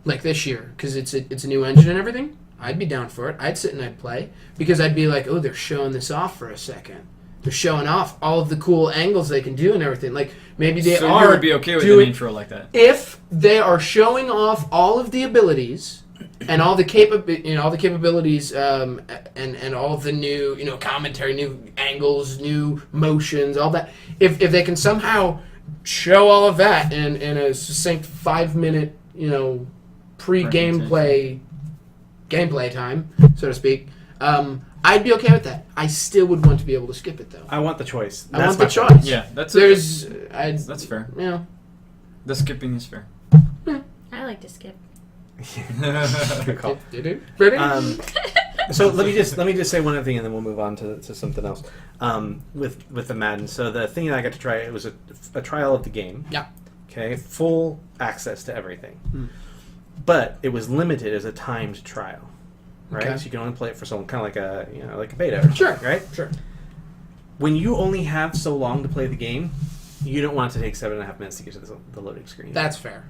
like this year, because it's a new engine and everything, I'd be down for it. I'd sit and I'd play, because I'd be like, oh, they're showing this off for a second. They're showing off all of the cool angles they can do and everything. Like, maybe they So are you would be okay with an doing, intro like that? if they are showing off all of the abilities and all the capabilities, and all of the new, you know, commentary, new angles, new motions, all that. If they can somehow show all of that in a succinct 5-minute, you know, gameplay time, so to speak, I'd be okay with that. I still would want to be able to skip it, though. I want the choice. I want That's the my point. choice. Yeah, that's That's fair. You know, The skipping is fair. I like to skip. Good call. Ready? So let me just say one other thing, and then we'll move on to something else. With the Madden. So the thing that I got to try, it was a trial of the game. Yeah. Okay, full access to everything, but it was limited as a timed trial, right? Okay. So you can only play it for so long, kind of like a beta. Or Sure. something, right? Sure. When you only have so long to play the game, you don't want it to take 7.5 minutes to get to the loading screen. That's fair.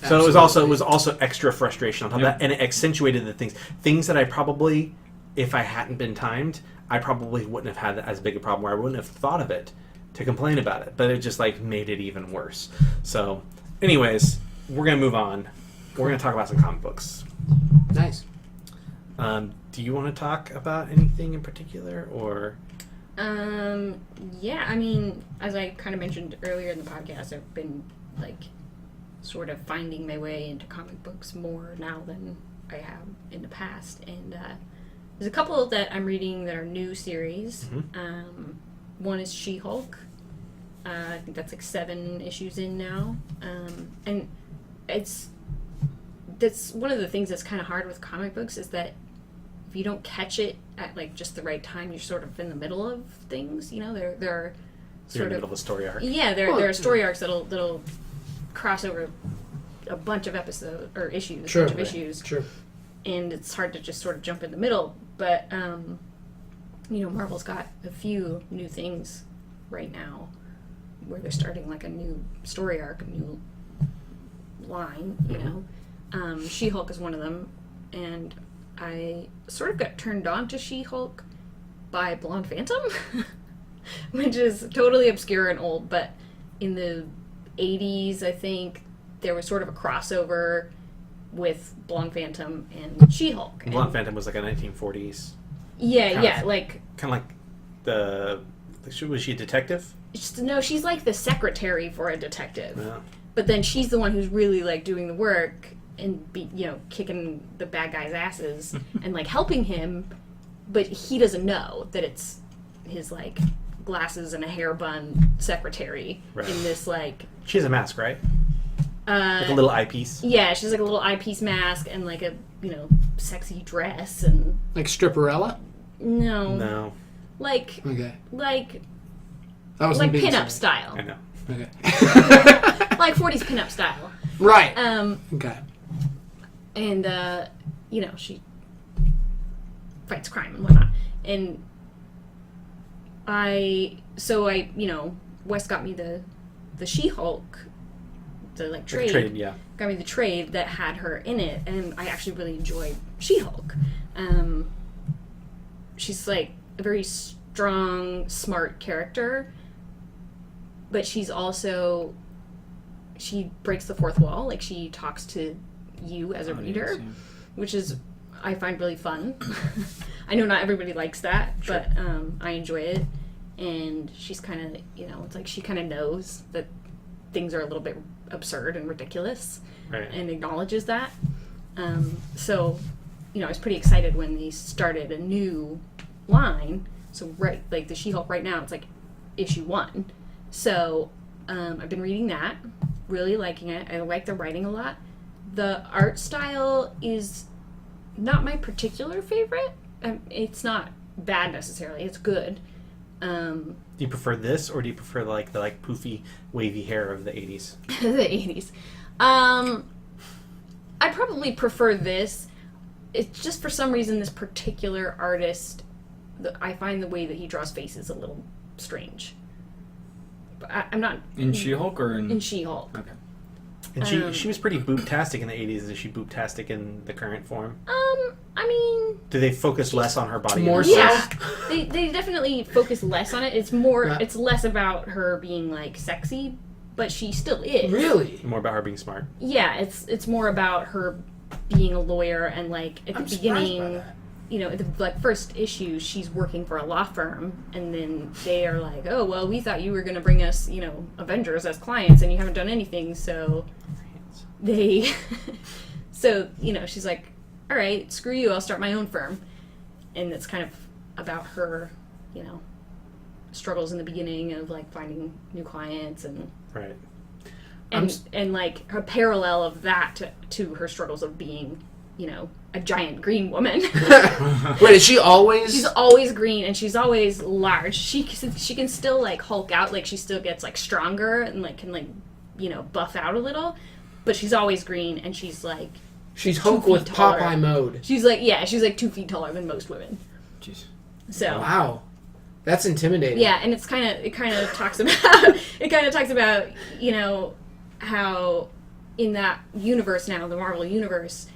So it Absolutely. was also extra frustration on top of that, and it accentuated the things that I probably, if I hadn't been timed, I probably wouldn't have had as big a problem, where I wouldn't have thought of it to complain about it, but it just like made it even worse. So, anyways, we're gonna move on. We're gonna talk about some comic books. Nice. Do you want to talk about anything in particular, or? Yeah, I mean, as I kind of mentioned earlier in the podcast, I've been, like, sort of finding my way into comic books more now than I have in the past. And there's a couple that I'm reading that are new series. Mm-hmm. One is She-Hulk. I think that's like 7 issues in now. And that's one of the things that's kind of hard with comic books, is that if you don't catch it at like just the right time, you're sort of in the middle of things. You know, there are You're in sort the of middle of a story arc. yeah, there are story arcs that'll cross over a bunch of episodes or issues, Sure. bunch of issues, Sure. and it's hard to just sort of jump in the middle. But you know, Marvel's got a few new things right now where they're starting like a new story arc, a new line. You know, She-Hulk is one of them, and I sort of got turned on to She-Hulk by Blonde Phantom, which is totally obscure and old, but in the 80s, I think, there was sort of a crossover with Blonde Phantom and She-Hulk. Blonde Phantom was like a 1940s. Yeah, like... Kind of like was she a detective? No, she's like the secretary for a detective. Yeah. But then she's the one who's really, like, doing the work and, kicking the bad guys' asses and, like, helping him, but he doesn't know that it's his, like, glasses and a hair bun secretary in this, like... She has a mask, right? Like a little eyepiece. Yeah, she's like a little eyepiece mask and, like, a, sexy dress and... Like Stripperella? No. No. Like... Okay. Like... That was like pinup style. I know. Okay. Like 40s pinup style. Right. Okay. And, she fights crime and whatnot. And Wes got me the She-Hulk, the trade. Yeah. Got me the trade that had her in it, and I actually really enjoyed She-Hulk. She's like a very strong, smart character, but she breaks the fourth wall. Like, she talks to you as a reader, which is, I find really fun. I know not everybody likes that, but I enjoy it. And she's kind of, it's like she kind of knows that things are a little bit absurd and ridiculous, and acknowledges that. So, I was pretty excited when they started a new line. So, like the She-Hulk right now, it's like issue 1. So, I've been reading that, really liking it. I like the writing a lot. The art style is not my particular favorite. It's not bad necessarily. It's good. Do you prefer this, or do you prefer the poofy, wavy hair of the 80s? The 80s. I probably prefer this. It's just for some reason this particular artist, I find the way that he draws faces a little strange. But I'm not... In She-Hulk or in... In She-Hulk. Okay. And she was pretty boobtastic in the 80s. Is she boobtastic in the current form? I mean... Do they focus less on her body? More so? Yeah. They definitely focus less on it. It's more... It's less about her being, sexy, but she still is. Really? More about her being smart. Yeah, it's more about her being a lawyer, and, at the beginning... At the first issue, she's working for a law firm, and then they are like, "Oh, well, we thought you were going to bring us, Avengers as clients, and you haven't done anything." So they, she's like, "All right, screw you. I'll start my own firm," and it's kind of about her, struggles in the beginning of finding new clients and right, and her parallel of that to her struggles of being, a giant green woman. Wait, is she always? She's always green, and she's always large. She can still Hulk out, she still gets stronger and can buff out a little, but she's always green, and she's she's Hulk with taller. Popeye mode. She's 2 feet taller than most women. Jeez. So wow, that's intimidating. Yeah, and it kind of talks about how in that universe now, the Marvel universe,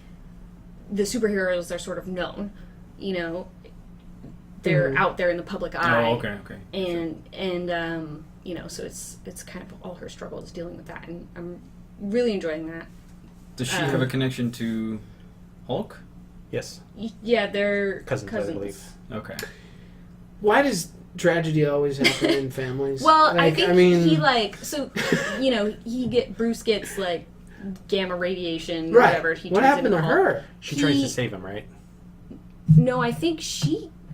the superheroes are sort of known, they're out there in the public eye. Oh, okay. And so it's kind of all her struggles dealing with that, and I'm really enjoying that. Does she have a connection to Hulk? Yes. Yeah, they're cousins. I believe. Okay. Why does tragedy always happen in families? Well, I think Bruce gets gamma radiation, right. whatever. What happened to her? She tries to save him, right? No, I think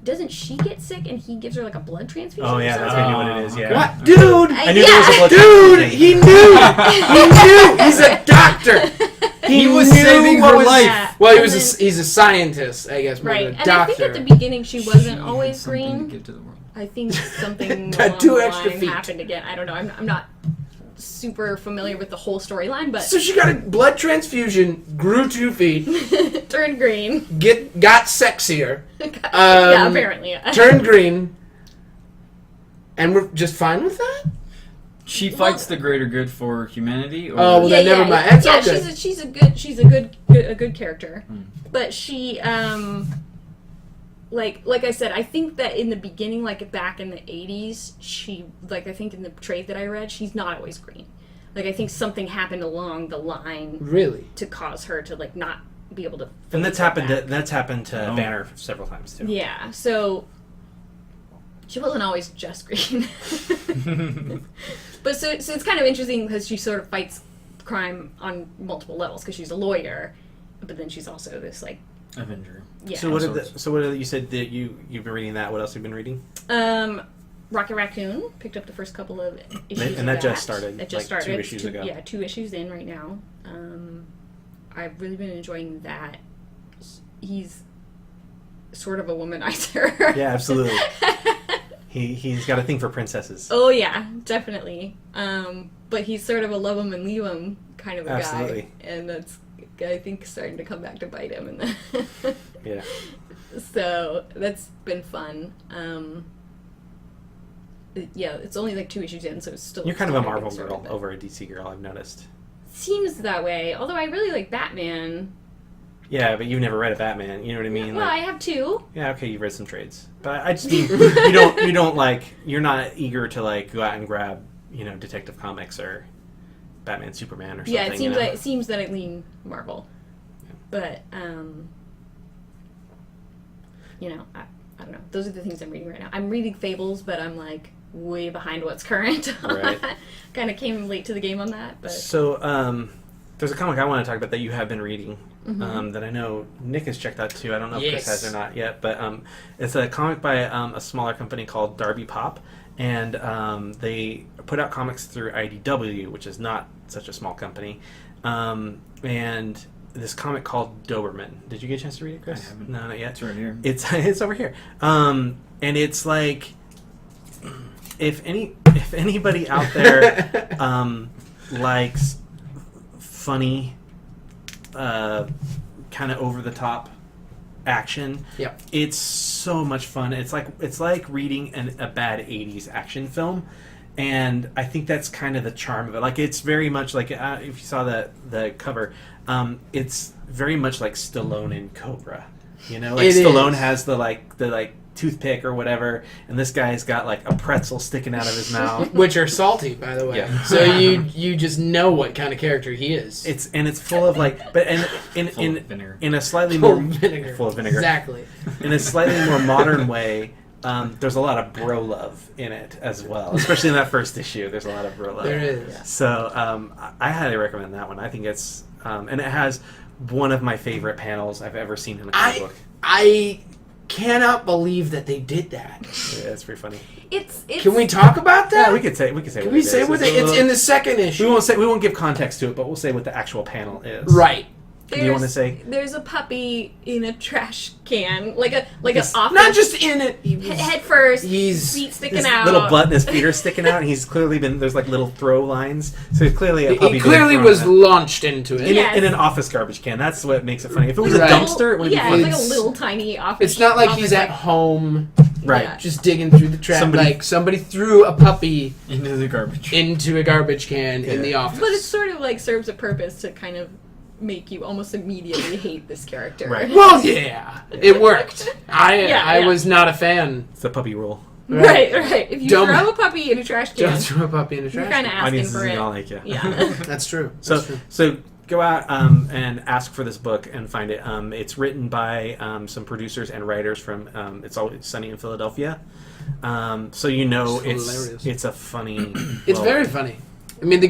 doesn't she get sick and he gives her a blood transfusion? Oh yeah, that's maybe what it is. Yeah. What, dude? I knew there was a blood Dude, transfusion. he knew. He's a doctor. He was saving her life. Yeah. Well, he's a scientist, I guess, more right. than a And doctor. I think at the beginning she wasn't She always had something green. to give to the world. I think something Got along 2 the extra line feet. happened again. I don't know. I'm not super familiar with the whole storyline, but So she got a blood transfusion, grew 2 feet, turned green. got sexier, Yeah, apparently. turned green, and we're just fine with that? She fights the greater good for humanity. Or... Oh, well, then never mind. That's all good. She's a good character, but she like I said, I think that in the beginning, back in the 80s, she I think in the trade that I read, she's not always green. I think something happened along the line, really, to cause her to not be able to. And that's happened to Banner several times too. Yeah, so she wasn't always just green. But so it's kind of interesting because she sort of fights crime on multiple levels because she's a lawyer, but then she's also this Avenger. Yeah. So what you said that you've been reading that? What else have you been reading? Rocket Raccoon picked up the first couple of issues. And that just started. It just started 2 issues ago. Yeah, 2 issues in right now. I've really been enjoying that. He's sort of a womanizer. Yeah, absolutely. He's got a thing for princesses. Oh yeah, definitely. But he's sort of a love him and leave him kind of a Absolutely. guy, and that's, I think, starting to come back to bite him. And Yeah. so that's been fun. Yeah, it's only like 2 issues in, so it's still. You're kind of a still Marvel getting started, girl but- over a DC girl, I've noticed. Seems that way. Although I really like Batman. Yeah, but you've never read a Batman. You know what I mean? Well, Like, I have 2. yeah, okay, you've read some trades, but I just mean you don't like, you're not eager to like go out and grab, you know, Detective Comics or Batman, Superman or something. Yeah, it seems you know? like, it seems that I lean Marvel, but you know, I don't know. Those are the things I'm reading right now. I'm reading Fables, but I'm like way behind what's current. Right. Kind of came late to the game on that, but So, there's a comic I want to talk about that you have been reading. That I know Nick has checked out too. I don't know if Chris has or not yet, but it's a comic by a smaller company called Darby Pop, and they put out comics through IDW, which is not such a small company. And this comic called Doberman. Did you get a chance to read it, Chris? I haven't. No, not yet. It's right here. It's over here. And it's like if anybody out there likes funny, kind of over the top action. Yep. It's so much fun. It's like reading a bad 80s action film, and I think that's kind of the charm of it. Like, it's very much like, if you saw the cover, it's very much like Stallone in Cobra. You know, like It Stallone is. has the toothpick or whatever, and this guy's got like a pretzel sticking out of his mouth. Which are salty, by the way. Yeah. So you just know what kind of character he is. It's full of like, but Full of vinegar. in a slightly Full more of vinegar. full of vinegar. Exactly. In a slightly more modern way, there's a lot of bro love in it as well. Especially in that first issue, there's a lot of bro love. There is. So I highly recommend that one. I think it's and it has one of my favorite panels I've ever seen in a comic book. I cannot believe that they did that. Yeah, it's pretty funny. it's Can we talk about that? Yeah, we could say Can what we it say is. what It's a it's little- in the second issue? we won't give context to it, but we'll say what the actual panel is. Right. Do you want to say? There's a puppy in a trash can, like an Yes. office. Not just in it. head first, He's- feet sticking His out. little butt and his feet are sticking out, and he's clearly been, there's like little throw lines, so he's clearly a puppy. He clearly being was thrown at- launched into it. Yeah. in an office garbage can. That's what makes it funny. If it was Right. a dumpster, it would Yeah, be it's funny. like a It's- little tiny office. It's not like office, he's at home Right. Yeah. just digging through the trash. Somebody- Like somebody threw a puppy Into the garbage. into a garbage can in Yeah. the office. But it sort of like serves a purpose to kind of make you almost immediately hate this character. Right. Well, yeah, it worked. I Yeah. was not a fan. It's the puppy rule. Right, right. If you Don't- throw a puppy in a trash can, Don't throw a puppy in a you're trash kind of can. asking Audiences for is it. not like you. Yeah. That's true. So That's true. so go out and ask for this book and find it. It's written by some producers and writers from It's Always Sunny in Philadelphia. So you know It's hilarious. it's a funny. It's well, very funny. I mean, the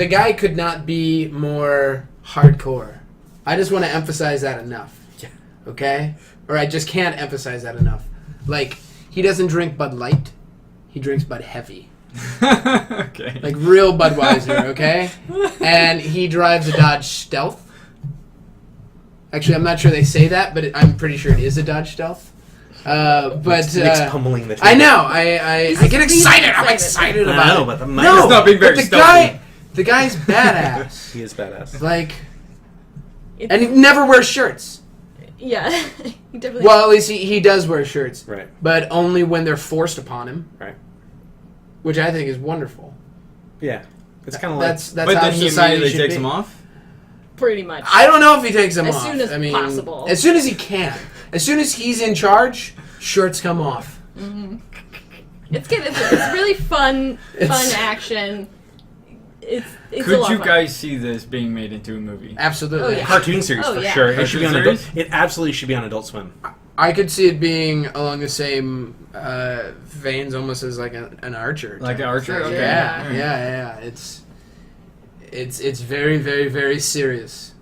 guy could not be more hardcore. I just want to emphasize that enough. Yeah. Okay? Or I just can't emphasize that enough. Like, he doesn't drink Bud Light. He drinks Bud Heavy. Okay. Like real Budweiser, okay? And he drives a Dodge Stealth. Actually, I'm not sure they say that, but I'm pretty sure it is a Dodge Stealth. But Nick's pummeling the. I know. I get really excited. I'm excited. excited I about know, it. but the No, It's not being very but stealthy. the guy's badass. He is badass. Like, It's- and he never wears shirts. yeah, he definitely. Well, at least he does wear shirts, Right. but only when they're forced upon him, Right. which I think is wonderful. Yeah. It's kind of like That's But how then he society immediately should takes be. them off? pretty much. I don't know if he takes them As off. soon as I mean, possible. as soon as he can. As soon as he's in charge, shirts come off. It's good. It's really fun It's- action. It's a Could lot you of fun. guys see this being made into a movie? Absolutely. Oh, yeah. cartoon series Oh, for yeah. sure. It should be on Cartoon Adult. series? It absolutely should be on Adult Swim. I could see it being along the same veins, almost as like an Archer. Like type an Archer? thing. Okay. Yeah, Alright. yeah. It's very, very, very serious.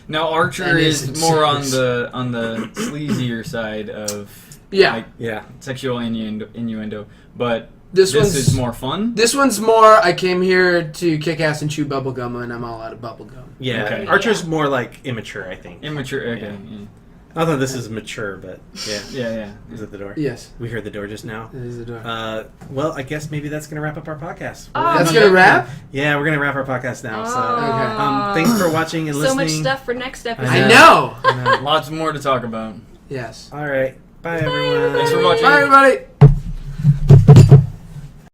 Now Archer And is it's more on serious. the sleazier side of Yeah. like Yeah. sexual innuendo, but This this one's is more fun. This one's more. I came here to kick ass and chew bubblegum, and I'm all out of bubblegum. Yeah. Okay. Archer's more like immature, I think. Immature. Okay. Yeah. Yeah. I thought this is mature, but yeah. Yeah. Is it the door? Yes, We heard the door just now. it is the door. Well, I guess maybe that's going to wrap up our podcast. Oh, That's gonna wrap. Yeah, we're going to wrap our podcast now. So, Aw. thanks for watching and So listening. much stuff for next episode. I know. I know. Lots more to talk about. Yes. All right. Bye, everyone. Thanks for watching. Bye, everybody.